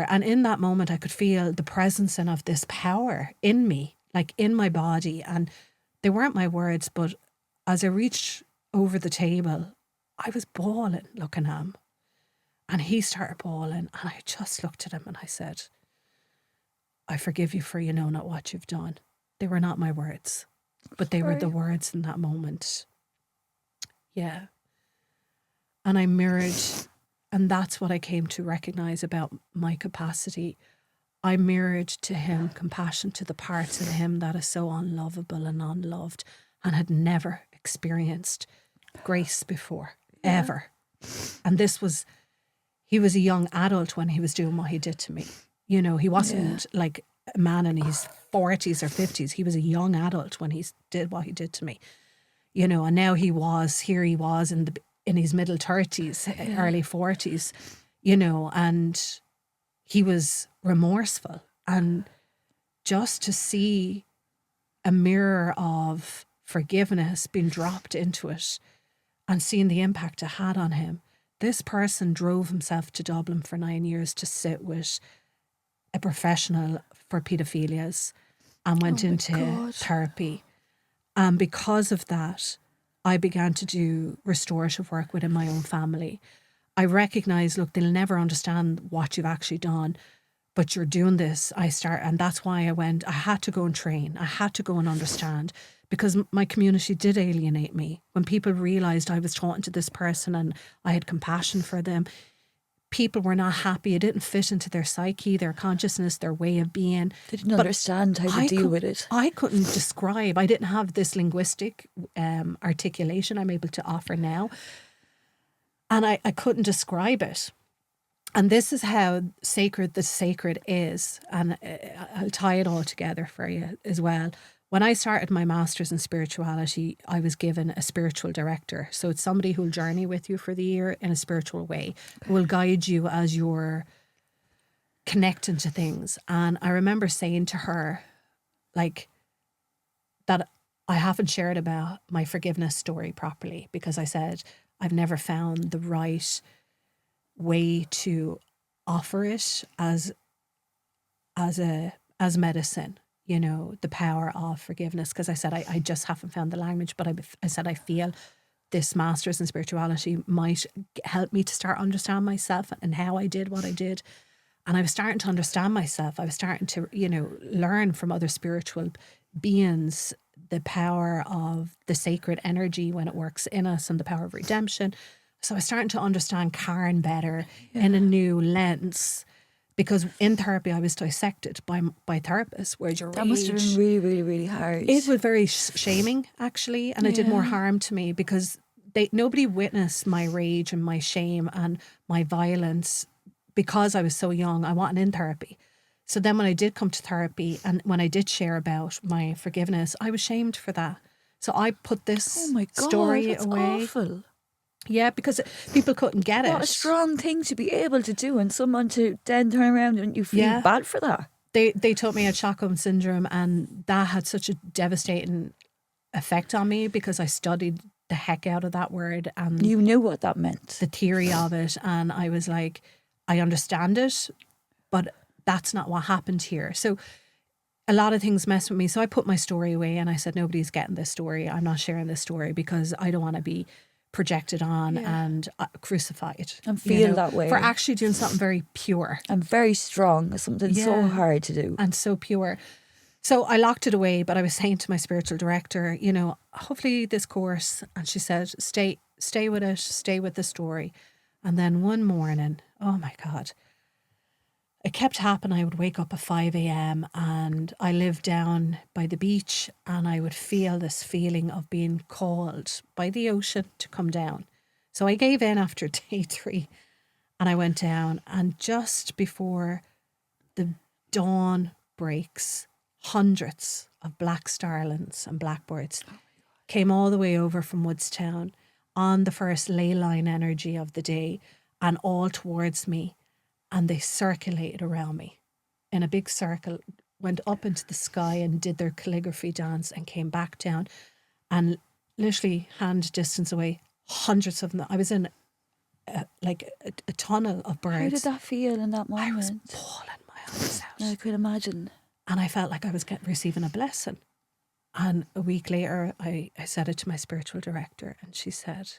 And in that moment, I could feel the presence of this power in me, like in my body. And they weren't my words, but as I reached over the table, I was bawling looking at him. And he started bawling, and I just looked at him and I said, I forgive you for you know not what you've done. They were not my words, but they were the words in that moment. Yeah. And I mirrored, and that's what I came to recognize about my capacity. I mirrored to him compassion to the parts of him that is so unlovable and unloved and had never experienced grace before, ever. And he was a young adult when he was doing what he did to me. You know, he wasn't like a man in his 40s or 50s. He was a young adult when he did what he did to me. You know, and now he was in his middle 30s, early 40s, you know, and he was remorseful. And just to see a mirror of forgiveness being dropped into it and seeing the impact it had on him, this person drove himself to Dublin for 9 years to sit with a professional for paedophilias and went into therapy. And because of that, I began to do restorative work within my own family. I recognised, look, they'll never understand what you've actually done, but you're doing this. And that's why I had to go and train. I had to go and understand, because my community did alienate me. When people realised I was talking to this person and I had compassion for them, people were not happy. It didn't fit into their psyche, their consciousness, their way of being. They didn't understand how to deal with it. I couldn't describe. I didn't have this linguistic articulation I'm able to offer now. And I couldn't describe it. And this is how sacred the sacred is. And I'll tie it all together for you as well. When I started my master's in spirituality, I was given a spiritual director. So it's somebody who will journey with you for the year in a spiritual way, who will guide you as you're connecting to things. And I remember saying to her, like, that I haven't shared about my forgiveness story properly, because I said I've never found the right way to offer it as medicine. You know, the power of forgiveness. Because I said, I just haven't found the language, but I said, I feel this master's in spirituality might help me to start understand myself and how I did what I did. And I was starting to understand myself. I was starting to, you know, learn from other spiritual beings the power of the sacred energy when it works in us and the power of redemption. So I was starting to understand Karen better in a new lens. Because in therapy, I was dissected by therapists. Where's your rage? That must have been really, really, really hard. It was very shaming, actually. And it did more harm to me because nobody witnessed my rage and my shame and my violence because I was so young. I wasn't in therapy. So then when I did come to therapy and when I did share about my forgiveness, I was shamed for that. So I put this story that's away. Awful. Yeah, because people couldn't get it. What a strong thing to be able to do, and someone to then turn around and you feel bad for that. They told me I had Stockholm syndrome, and that had such a devastating effect on me because I studied the heck out of that word. And you knew what that meant. The theory of it. And I was like, I understand it, but that's not what happened here. So a lot of things messed with me. So I put my story away and I said, nobody's getting this story. I'm not sharing this story because I don't want to be projected on and crucified and feel that way for actually doing something very pure and very strong, something so hard to do and so pure. So I locked it away, but I was saying to my spiritual director, you know, hopefully this course, and she said, stay with it, stay with the story. And then one morning, oh my God, it kept happening. I would wake up at 5 a.m. and I lived down by the beach, and I would feel this feeling of being called by the ocean to come down. So I gave in after day 3 and I went down, and just before the dawn breaks, hundreds of black starlings and blackbirds came all the way over from Woodstown on the first ley line energy of the day and all towards me. And they circulated around me in a big circle, went up into the sky and did their calligraphy dance and came back down. And literally hand distance away, hundreds of them. I was in a tunnel of birds. How did that feel in that moment? I was bawling my eyes out. I could imagine. And I felt like I was receiving a blessing. And a week later, I said it to my spiritual director, and she said,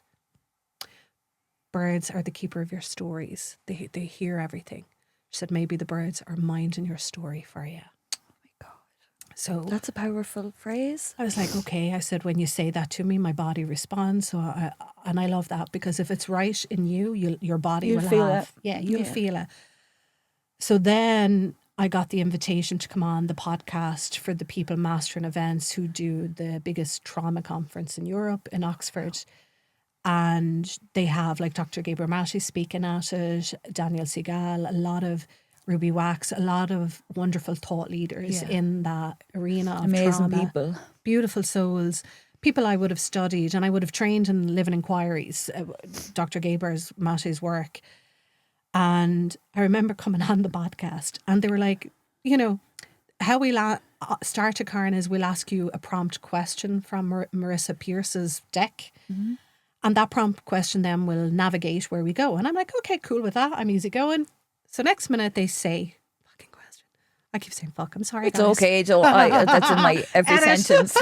birds are the keeper of your stories. They hear everything. She said, maybe the birds are minding your story for you. So That's a powerful phrase. I was like, okay. I said, when you say that to me, my body responds. So I love that, because if it's right in you, your body You'll will feel have. it. Yeah, you'll Yeah. feel it. So then I got the invitation to come on the podcast for the People Mastering Events, who do the biggest trauma conference in Europe in Oxford. And they have like Dr. Gabriel Massey speaking at it, Daniel Segal, a lot of Ruby Wax, a lot of wonderful thought leaders Yeah. in that arena of Amazing trauma. people. Beautiful souls, people I would have studied and I would have trained in living inquiries, Dr. Gabriel's Massey's work. And I remember coming on the podcast and they were like, you know, how we start to, Karen, is we'll ask you a prompt question from Marissa Pierce's deck. Mm-hmm. And that prompt question then will navigate where we go. And I'm like, okay, cool with that. I'm easy going. So next minute they say, fucking question. I keep saying fuck, I'm sorry, It's guys. okay. That's in my every Edit. sentence.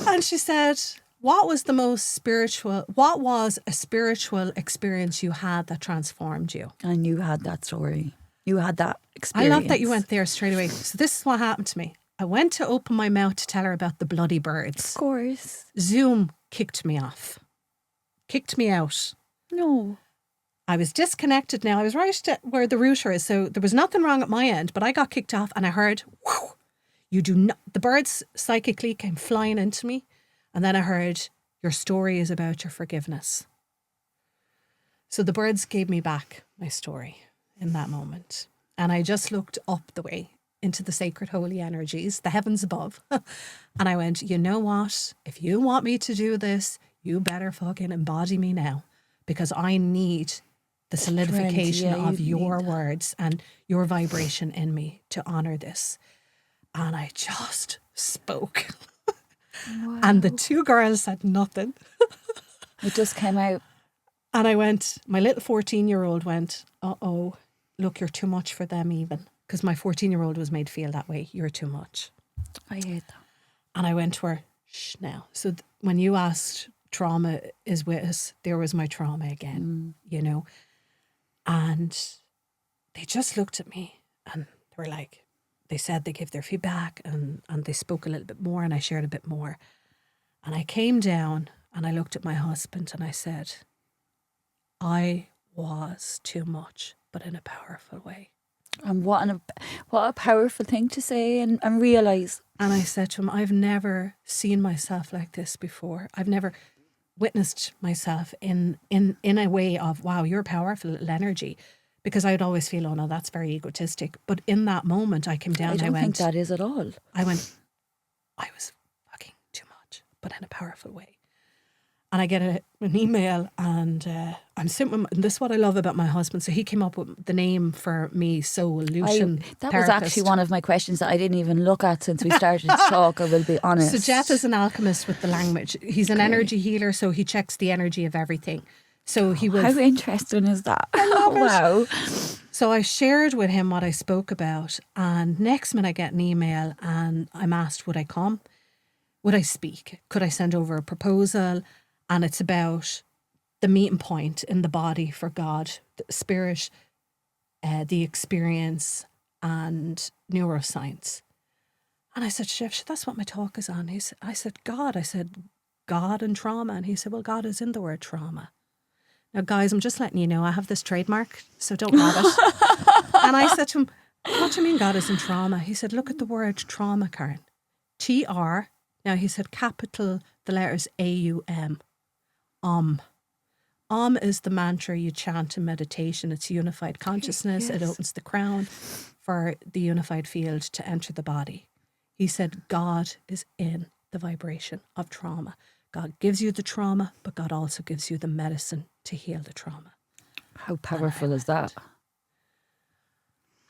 And she said, what was a spiritual experience you had that transformed you? And you had that story. You had that I experience. love that you went there straight away. So this is what happened to me. I went to open my mouth to tell her about the bloody birds. Of course. Zoom kicked me off. Kicked me out. No. I was disconnected now. I was right at where the router is. So there was nothing wrong at my end, but I got kicked off and I heard, whew, you do not, the birds psychically came flying into me. And then I heard, your story is about your forgiveness. So the birds gave me back my story in that moment. And I just looked up the way into the sacred holy energies, the heavens above. And I went, you know what? If you want me to do this, you better fucking embody me now. Because I need the solidification yeah, of you your need that. words and your vibration in me to honour this. And I just spoke. Wow. And the two girls said nothing. It just came out. And I went, my little 14-year-old went, uh-oh, look, you're too much for them even. Because my 14-year-old was made feel that way. You're too much. I hate that. And I went to her, shh now. So when you asked, trauma is with us, there was my trauma again, you know. And they just looked at me and they were like, they said they gave their feedback and they spoke a little bit more and I shared a bit more. And I came down and I looked at my husband and I said, I was too much, but in a powerful way. And what a powerful thing to say and realise. And I said to him, I've never seen myself like this before. I've never witnessed myself in a way of, wow, you're powerful little energy. Because I'd always feel, oh no, that's very egotistic. But in that moment, I came down I and I don't went, think that is at all. I was fucking too much, but in a powerful way. And I get an email and I'm sitting with, and this is what I love about my husband. So he came up with the name for me, Soulution That Therapist. was actually one of my questions that I didn't even look at since we started to talk, I will be honest. So Jeff is an alchemist with the language. He's an energy healer, so he checks the energy of everything. So he will. How interesting is that? love it. Wow. So I shared with him what I spoke about, and next minute I get an email and I'm asked, would I come? Would I speak? Could I send over a proposal? And it's about the meeting point in the body for God, the spirit, the experience and neuroscience. And I said, Chef, that's what my talk is on. I said, God and trauma. And he said, well, God is in the word trauma. Now, guys, I'm just letting you know, I have this trademark, so don't have it. And I said to him, what do you mean God is in trauma? He said, look at the word trauma, Karen. TR. Now, he said, capital, the letters AUM. Is the mantra you chant in meditation. It's unified consciousness. Yes. It opens the crown for the unified field to enter the body. He said, God is in the vibration of trauma. God gives you the trauma, but God also gives you the medicine to heal the trauma. How powerful is that?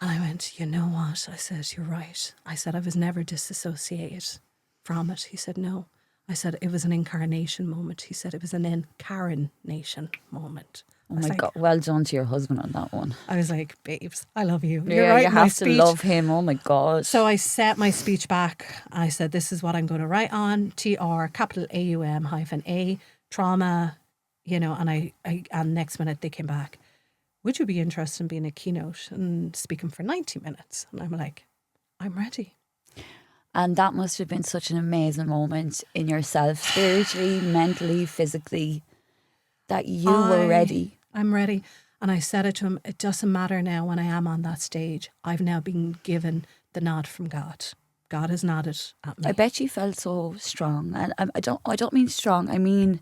And I went, you know what? I said, you're right. I said, I was never disassociated from it. He said, no. I said, it was an incarnation moment. He said, it was an incarnation moment. Oh my God, well done to your husband on that one. I was like, babes, I love you. Yeah, You're right, you my have to speech. love him. Oh my God. So I set my speech back. I said, this is what I'm going to write on. TR, capital AUM -A, trauma, and next minute they came back, would you be interested in being a keynote and speaking for 90 minutes? And I'm like, I'm ready. And that must have been such an amazing moment in yourself, spiritually, mentally, physically, that you were ready. I'm ready. And I said it to him, it doesn't matter now when I am on that stage. I've now been given the nod from God. God has nodded at me. I bet you felt so strong. And I don't mean strong, I mean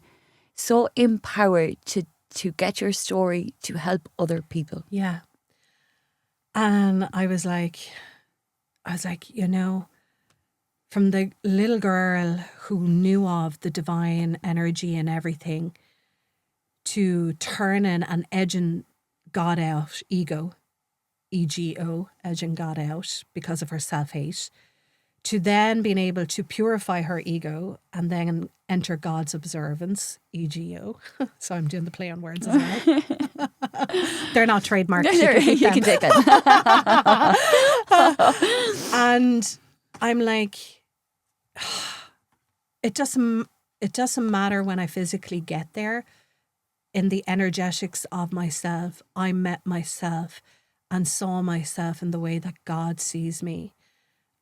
so empowered to get your story to help other people. Yeah. And I was like, from the little girl who knew of the divine energy and everything, to turning and edging God out, ego, EGO, edging God out because of her self-hate, to then being able to purify her ego and then enter God's observance, EGO. So I'm doing the play on words as well. They're not trademarked. You can take them. And I'm like, it doesn't matter when I physically get there. In the energetics of myself, I met myself and saw myself in the way that God sees me.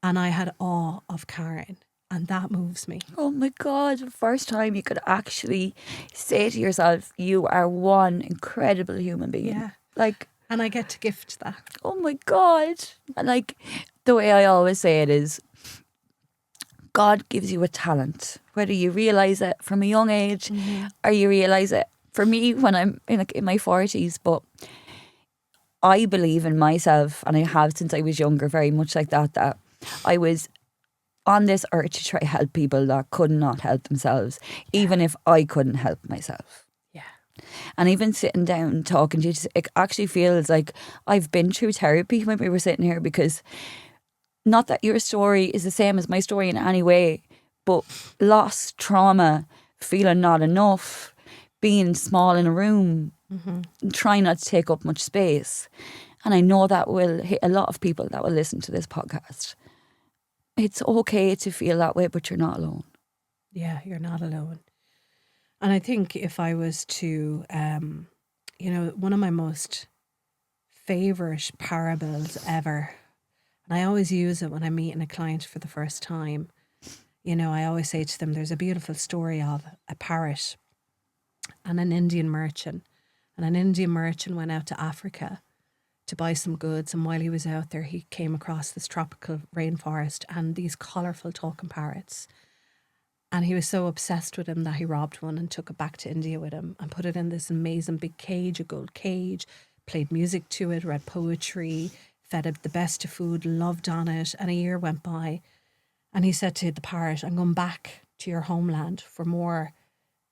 And I had awe of Karen, and that moves me. Oh my God, the first time you could actually say to yourself, you are one incredible human being. Yeah. Like, and I get to gift that. Oh my God. And like, the way I always say it is, God gives you a talent, whether you realise it from a young age or you realise it, for me, when I'm in my 40s, but I believe in myself, and I have since I was younger, very much like that I was on this earth to try to help people that could not help themselves, even if I couldn't help myself. Yeah. And even sitting down talking to you, it actually feels like I've been through therapy when we were sitting here, because not that your story is the same as my story in any way, but loss, trauma, feeling not enough, being small in a room, trying not to take up much space. And I know that will hit a lot of people that will listen to this podcast. It's okay to feel that way, but you're not alone. Yeah, you're not alone. And I think if I was to, one of my most favourite parables ever, and I always use it when I'm meeting a client for the first time, I always say to them, there's a beautiful story of a parrot and an Indian merchant. And an Indian merchant went out to Africa to buy some goods. And while he was out there, he came across this tropical rainforest and these colourful talking parrots. And he was so obsessed with them that he robbed one and took it back to India with him and put it in this amazing big cage, a gold cage, played music to it, read poetry, fed it the best of food, loved on it. And a year went by and he said to the parrot, I'm going back to your homeland for more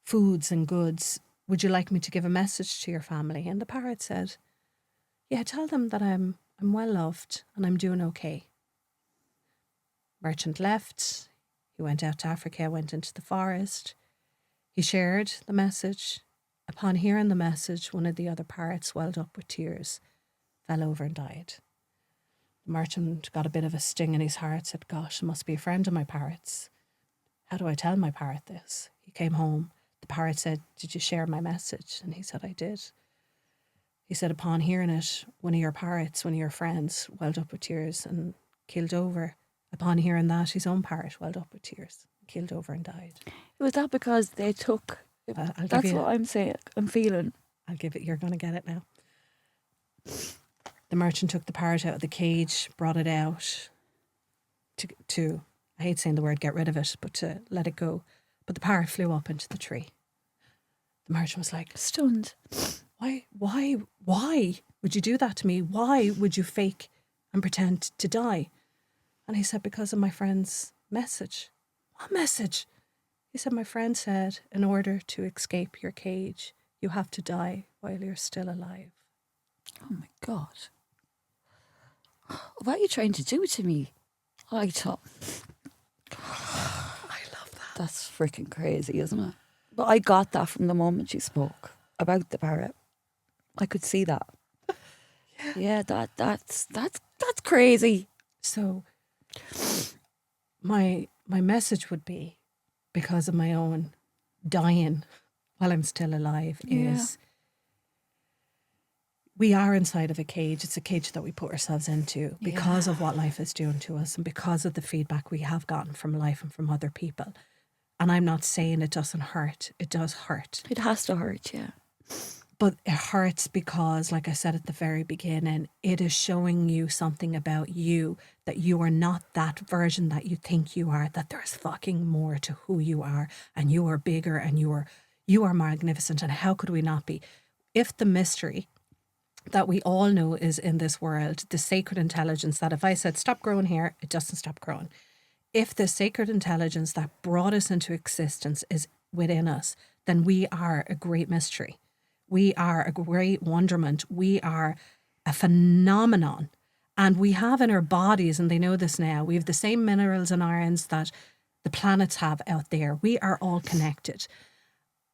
foods and goods. Would you like me to give a message to your family? And the parrot said, yeah, tell them that I'm well loved and I'm doing okay. Merchant left. He went out to Africa, went into the forest. He shared the message. Upon hearing the message, one of the other parrots welled up with tears, fell over and died. The merchant got a bit of a sting in his heart, said, gosh, it must be a friend of my parrot's. How do I tell my parrot this? He came home. The parrot said, did you share my message? And he said, I did. He said, upon hearing it, one of your parrots, one of your friends, welled up with tears and keeled over. Upon hearing that, his own parrot welled up with tears, keeled over and died. Was that because they took... That's what I'm saying. I'm feeling. I'll give it, you're going to get it now. The merchant took the parrot out of the cage, brought it out to I hate saying the word get rid of it, but to let it go. But the parrot flew up into the tree. The merchant was like, stunned. Why would you do that to me? Why would you fake and pretend to die? And he said, because of my friend's message. What message? He said, my friend said, in order to escape your cage, you have to die while you're still alive. Oh my God. What are you trying to do to me? I thought... I love that. That's freaking crazy, isn't it? But I got that from the moment you spoke about the parrot. I could see that. Yeah, that's crazy. So my message would be, because of my own dying while I'm still alive is we are inside of a cage. It's a cage that we put ourselves into because of what life is doing to us and because of the feedback we have gotten from life and from other people. And I'm not saying it doesn't hurt. It does hurt. It has to hurt, yeah. But it hurts because, like I said at the very beginning, it is showing you something about you, that you are not that version that you think you are, that there's fucking more to who you are, and you are bigger, and you are magnificent, and how could we not be? If the mystery that we all know is in this world, the sacred intelligence that if I said stop growing here, it doesn't stop growing. If the sacred intelligence that brought us into existence is within us, then we are a great mystery. We are a great wonderment. We are a phenomenon. And we have in our bodies, and they know this now, we have the same minerals and irons that the planets have out there. We are all connected.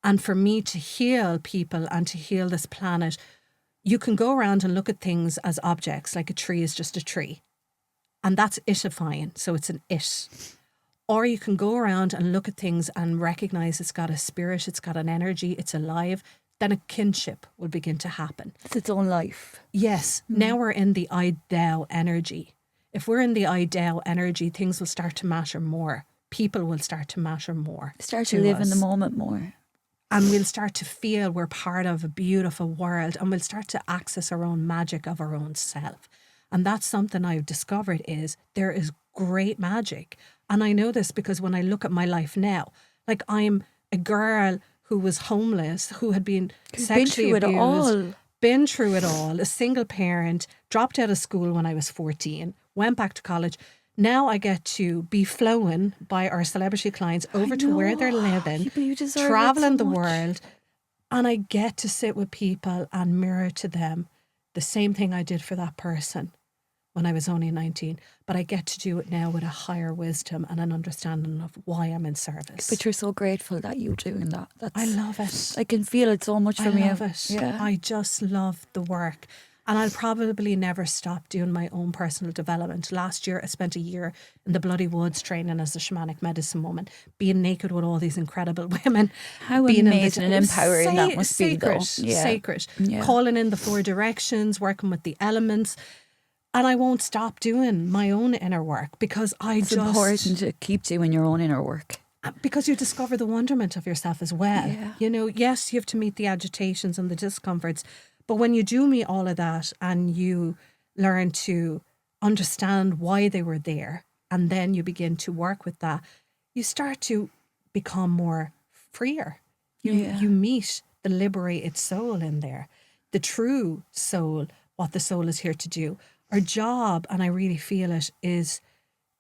And for me to heal people and to heal this planet, you can go around and look at things as objects, like a tree is just a tree. And that's itifying, so it's an it. Or you can go around and look at things and recognise it's got a spirit, it's got an energy, it's alive. Then a kinship will begin to happen. It's its own life. Yes. Now we're in the I-Thou energy. If we're in the I-Thou energy, things will start to matter more. People will start to matter more. Start to live us. in the moment more. And we'll start to feel we're part of a beautiful world, and we'll start to access our own magic of our own self. And that's something I've discovered is there is great magic. And I know this because when I look at my life now, like I'm a girl who was homeless, who had been sexually abused, been through it all, a single parent, dropped out of school when I was 14, went back to college. Now I get to be flown by our celebrity clients over to where they're living, traveling the world, and I get to sit with people and mirror to them the same thing I did for that person when I was only 19. But I get to do it now with a higher wisdom and an understanding of why I'm in service. But you're so grateful that you're doing that. I love it. I can feel it so much from you. I love it. Yeah. I just love the work. And I'll probably never stop doing my own personal development. Last year, I spent a year in the bloody woods training as a shamanic medicine woman, being naked with all these incredible women. How being amazing and empowering that must be, though. Sacred. Calling in the 4 directions, working with the elements. And I won't stop doing my own inner work because it's important to keep doing your own inner work. Because you discover the wonderment of yourself as well. Yeah. You know, yes, you have to meet the agitations and the discomforts, but when you do meet all of that and you learn to understand why they were there, and then you begin to work with that, you start to become more freer. You meet the liberated soul in there, the true soul, what the soul is here to do. Our job, and I really feel it, is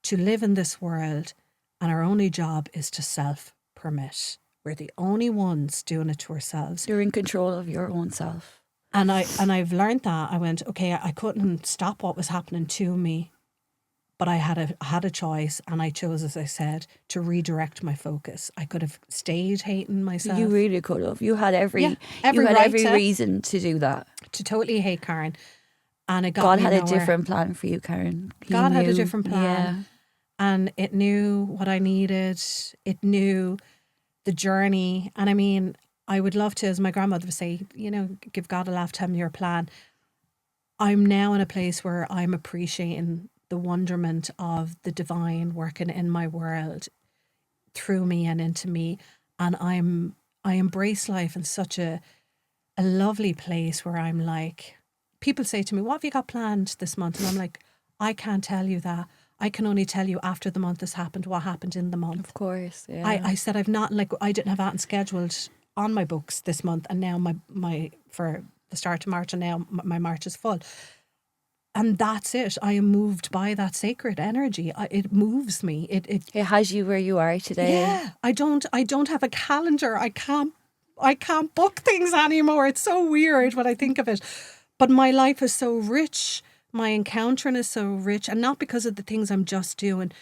to live in this world, and our only job is to self-permit. We're the only ones doing it to ourselves. You're in control of your own self. And I've learned that. I went, okay, I couldn't stop what was happening to me, but I had a choice, and I chose, as I said, to redirect my focus. I could have stayed hating myself. You really could have. You had every reason to do that. To totally hate Karen. And it got God me had nowhere. a different plan for you, Karen. God had a different plan. And it knew what I needed. It knew the journey. And I mean, I would love to, as my grandmother would say, you know, give God a laugh, tell me your plan. I'm now in a place where I'm appreciating the wonderment of the divine working in my world through me and into me. And I embrace life in such a lovely place where I'm like, people say to me, what have you got planned this month? And I'm like, I can't tell you that. I can only tell you after the month has happened, what happened in the month. Of course, yeah. I said I didn't have that scheduled on my books this month, and now my for the start of March, and now my March is full. And that's it. I am moved by that sacred energy. It moves me. It has you where you are today. Yeah. I don't have a calendar. I can't book things anymore. It's so weird when I think of it. But my life is so rich. My encountering is so rich, and not because of the things I'm just doing,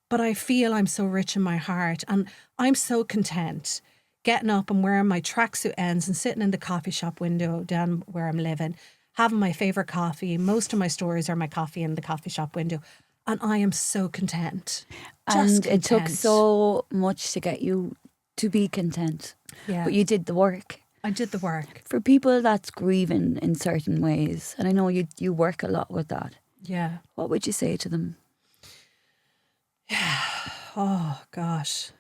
but I feel I'm so rich in my heart, and I'm so content getting up and wearing my tracksuit ends and sitting in the coffee shop window down where I'm living, having my favourite coffee. Most of my stories are my coffee in the coffee shop window, and I am so content. And it took so much to get you to be content. Yeah. But you did the work. I did the work. For people that's grieving in certain ways, and I know you work a lot with that, Yeah. what would you say to them? Oh gosh,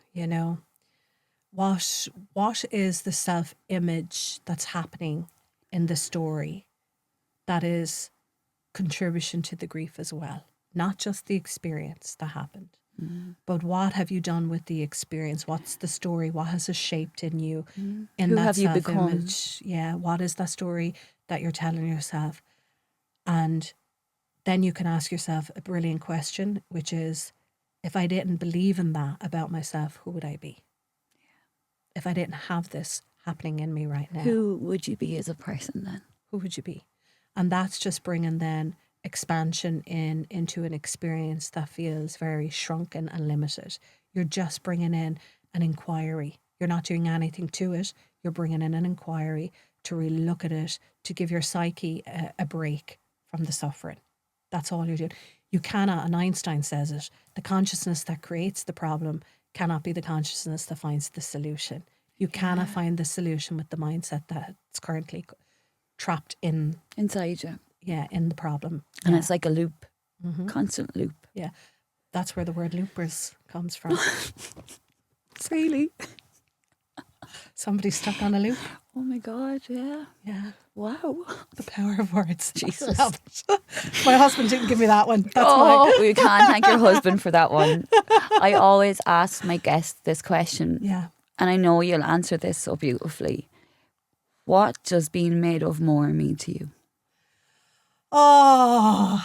what is the self-image that's happening in the story that is contribution to the grief as well? Not just the experience that happened, but what have you done with the experience? What's the story? What has it shaped in you? In Who that have you become? self-image? Yeah, what is that story that you're telling yourself? And then you can ask yourself a brilliant question, which is, if I didn't believe in that about myself, who would I be? If I didn't have this happening in me right now, Who would you be as a person then? who would you be? And that's just bringing then expansion into an experience that feels very shrunken and limited. You're just bringing in an inquiry. You're not doing anything to it. You're bringing in an inquiry to really look at it, to give your psyche a break from the suffering. That's all you're doing. You cannot, and Einstein says it, the consciousness that creates the problem cannot be the consciousness that finds the solution. You cannot find the solution with the mindset that's currently trapped inside you. Yeah, in the problem. And it's like a loop, constant loop. Yeah, that's where the word loopers comes from. Really? Somebody stuck on a loop. Oh my God, yeah. Yeah. Wow. The power of words. Jesus. Love it. My husband didn't give me that one. That's We can't thank your husband for that one. I always ask my guests this question. Yeah. And I know you'll answer this so beautifully. What does being made of more mean to you? Oh,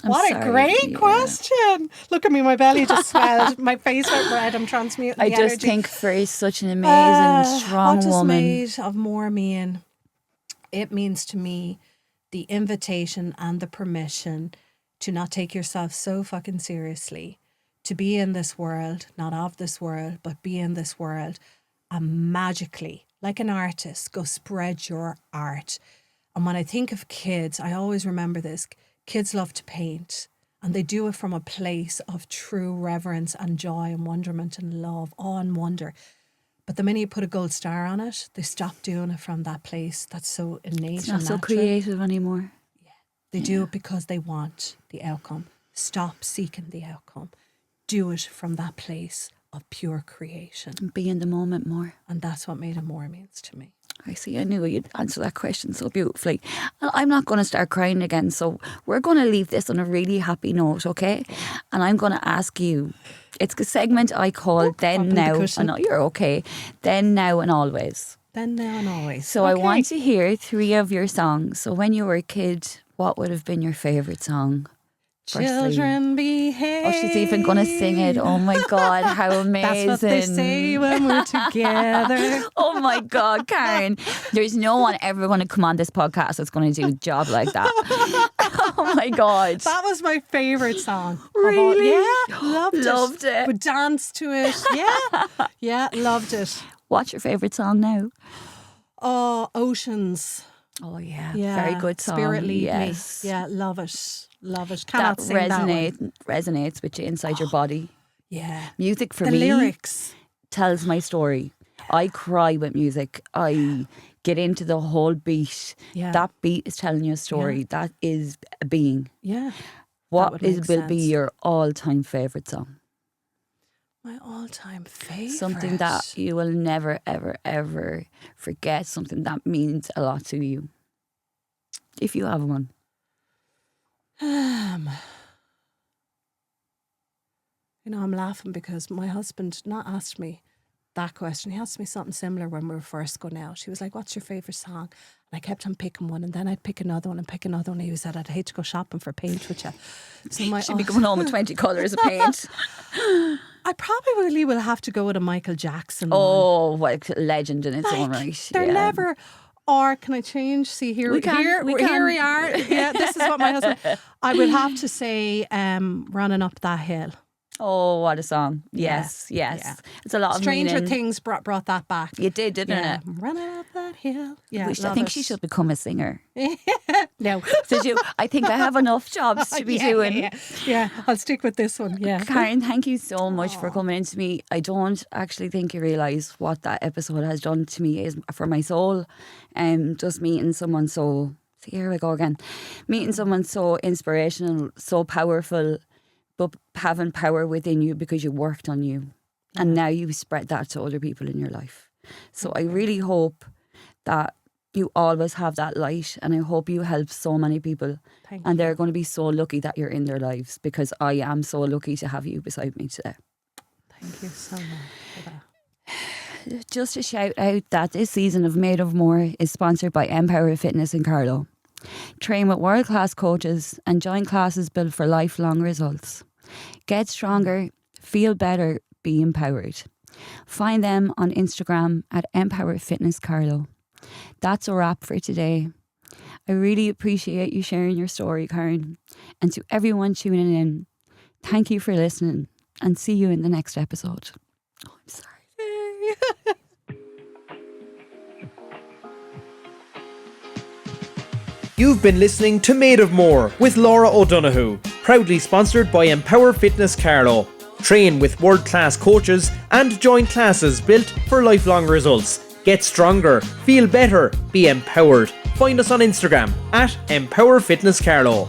what sorry, a great question. Look at me, my belly just swelled. My face went red. I'm transmuting I the just energy. think Faye's such an amazing, strong what does woman. made of more mean? It means to me the invitation and the permission to not take yourself so fucking seriously, to be in this world, not of this world, but be in this world and magically, like an artist, go spread your art. And when I think of kids, I always remember this. Kids love to paint, and they do it from a place of true reverence and joy and wonderment and love, awe and wonder. But the minute you put a gold star on it, they stop doing it from that place that's so innate It's and not so natural. creative anymore. They do it because they want the outcome. Stop seeking the outcome. Do it from that place of pure creation. And be in the moment more. And that's what made it more means to me. I see. I knew you'd answer that question so beautifully. And I'm not going to start crying again. So we're going to leave this on a really happy note, okay? And I'm going to ask you. It's a segment I call Then, Now. I know you're okay. Then, Now and Always. Then, now and always. So I want to hear 3 of your songs. So when you were a kid, what would have been your favourite song? Children behave. Oh, she's even going to sing it. Oh my God, how amazing. That's what they say when we're together. Oh my God, Karen. There's no one ever going to come on this podcast that's going to do a job like that. Oh my God. That was my favourite song. Really? Yeah, loved it. Would dance to it. Yeah, yeah, loved it. What's your favourite song now? Oh, Oceans. Oh yeah, Yeah, very good song. Spirit Lead yes. Me. Yeah, love it. Love it. Cannot That sing that one. resonates with you inside your body. Yeah. Music for The me lyrics. tells my story. I cry with music. I get into the whole beat. Yeah. That beat is telling you a story. That is a being. Yeah. What would will make be sense. your all-time favourite song? My all-time favourite. Something that you will never, ever, ever forget. Something that means a lot to you. If you have one. I'm laughing because my husband not asked me that question. He asked me something similar when we were first going out. He was like, what's your favourite song? And I kept on picking one, and then I'd pick another one and pick another one. He said, I'd hate to go shopping for paint with you. So She'd be coming home with 20 colours of paint. I probably will have to go with a Michael Jackson one. Oh, what a legend in its own right. They're Yeah. never... Or can I change? See, here we are. Yeah, this is what my husband... I would have to say Running Up That Hill. Oh, what a song. Yes. Yeah. It's a lot of Stranger meaning. Things brought that back. You did, didn't Yeah. it? I'm running up that hill. Yeah, I think she should become a singer. No. I think I have enough jobs to be doing. Yeah, I'll stick with this one. Yeah. Karen, thank you so much for coming into me. I don't actually think you realise what that episode has done to me is for my soul. Just meeting someone so here we go again. Meeting someone so inspirational, so powerful, but having power within you because you worked on you. And now you spread that to other people in your life. So I really hope that you always have that light, and I hope you help so many people. And they're going to be so lucky that you're in their lives, because I am so lucky to have you beside me today. Thank you so much for that. Just a shout out that this season of Made of More is sponsored by Empower Fitness in Carlow. Train with world-class coaches and join classes built for lifelong results. Get stronger, feel better, be empowered. Find them on Instagram at Empower Fitness Carlow. That's a wrap for today. I really appreciate you sharing your story, Karen. And to everyone tuning in, thank you for listening, and see you in the next episode. Oh, I'm sorry. You've been listening to Made of More with Laura O'Donoghue, proudly sponsored by Empower Fitness Carlow. Train with world-class coaches and join classes built for lifelong results. Get stronger, feel better, be empowered. Find us on Instagram at Empower Fitness Carlow.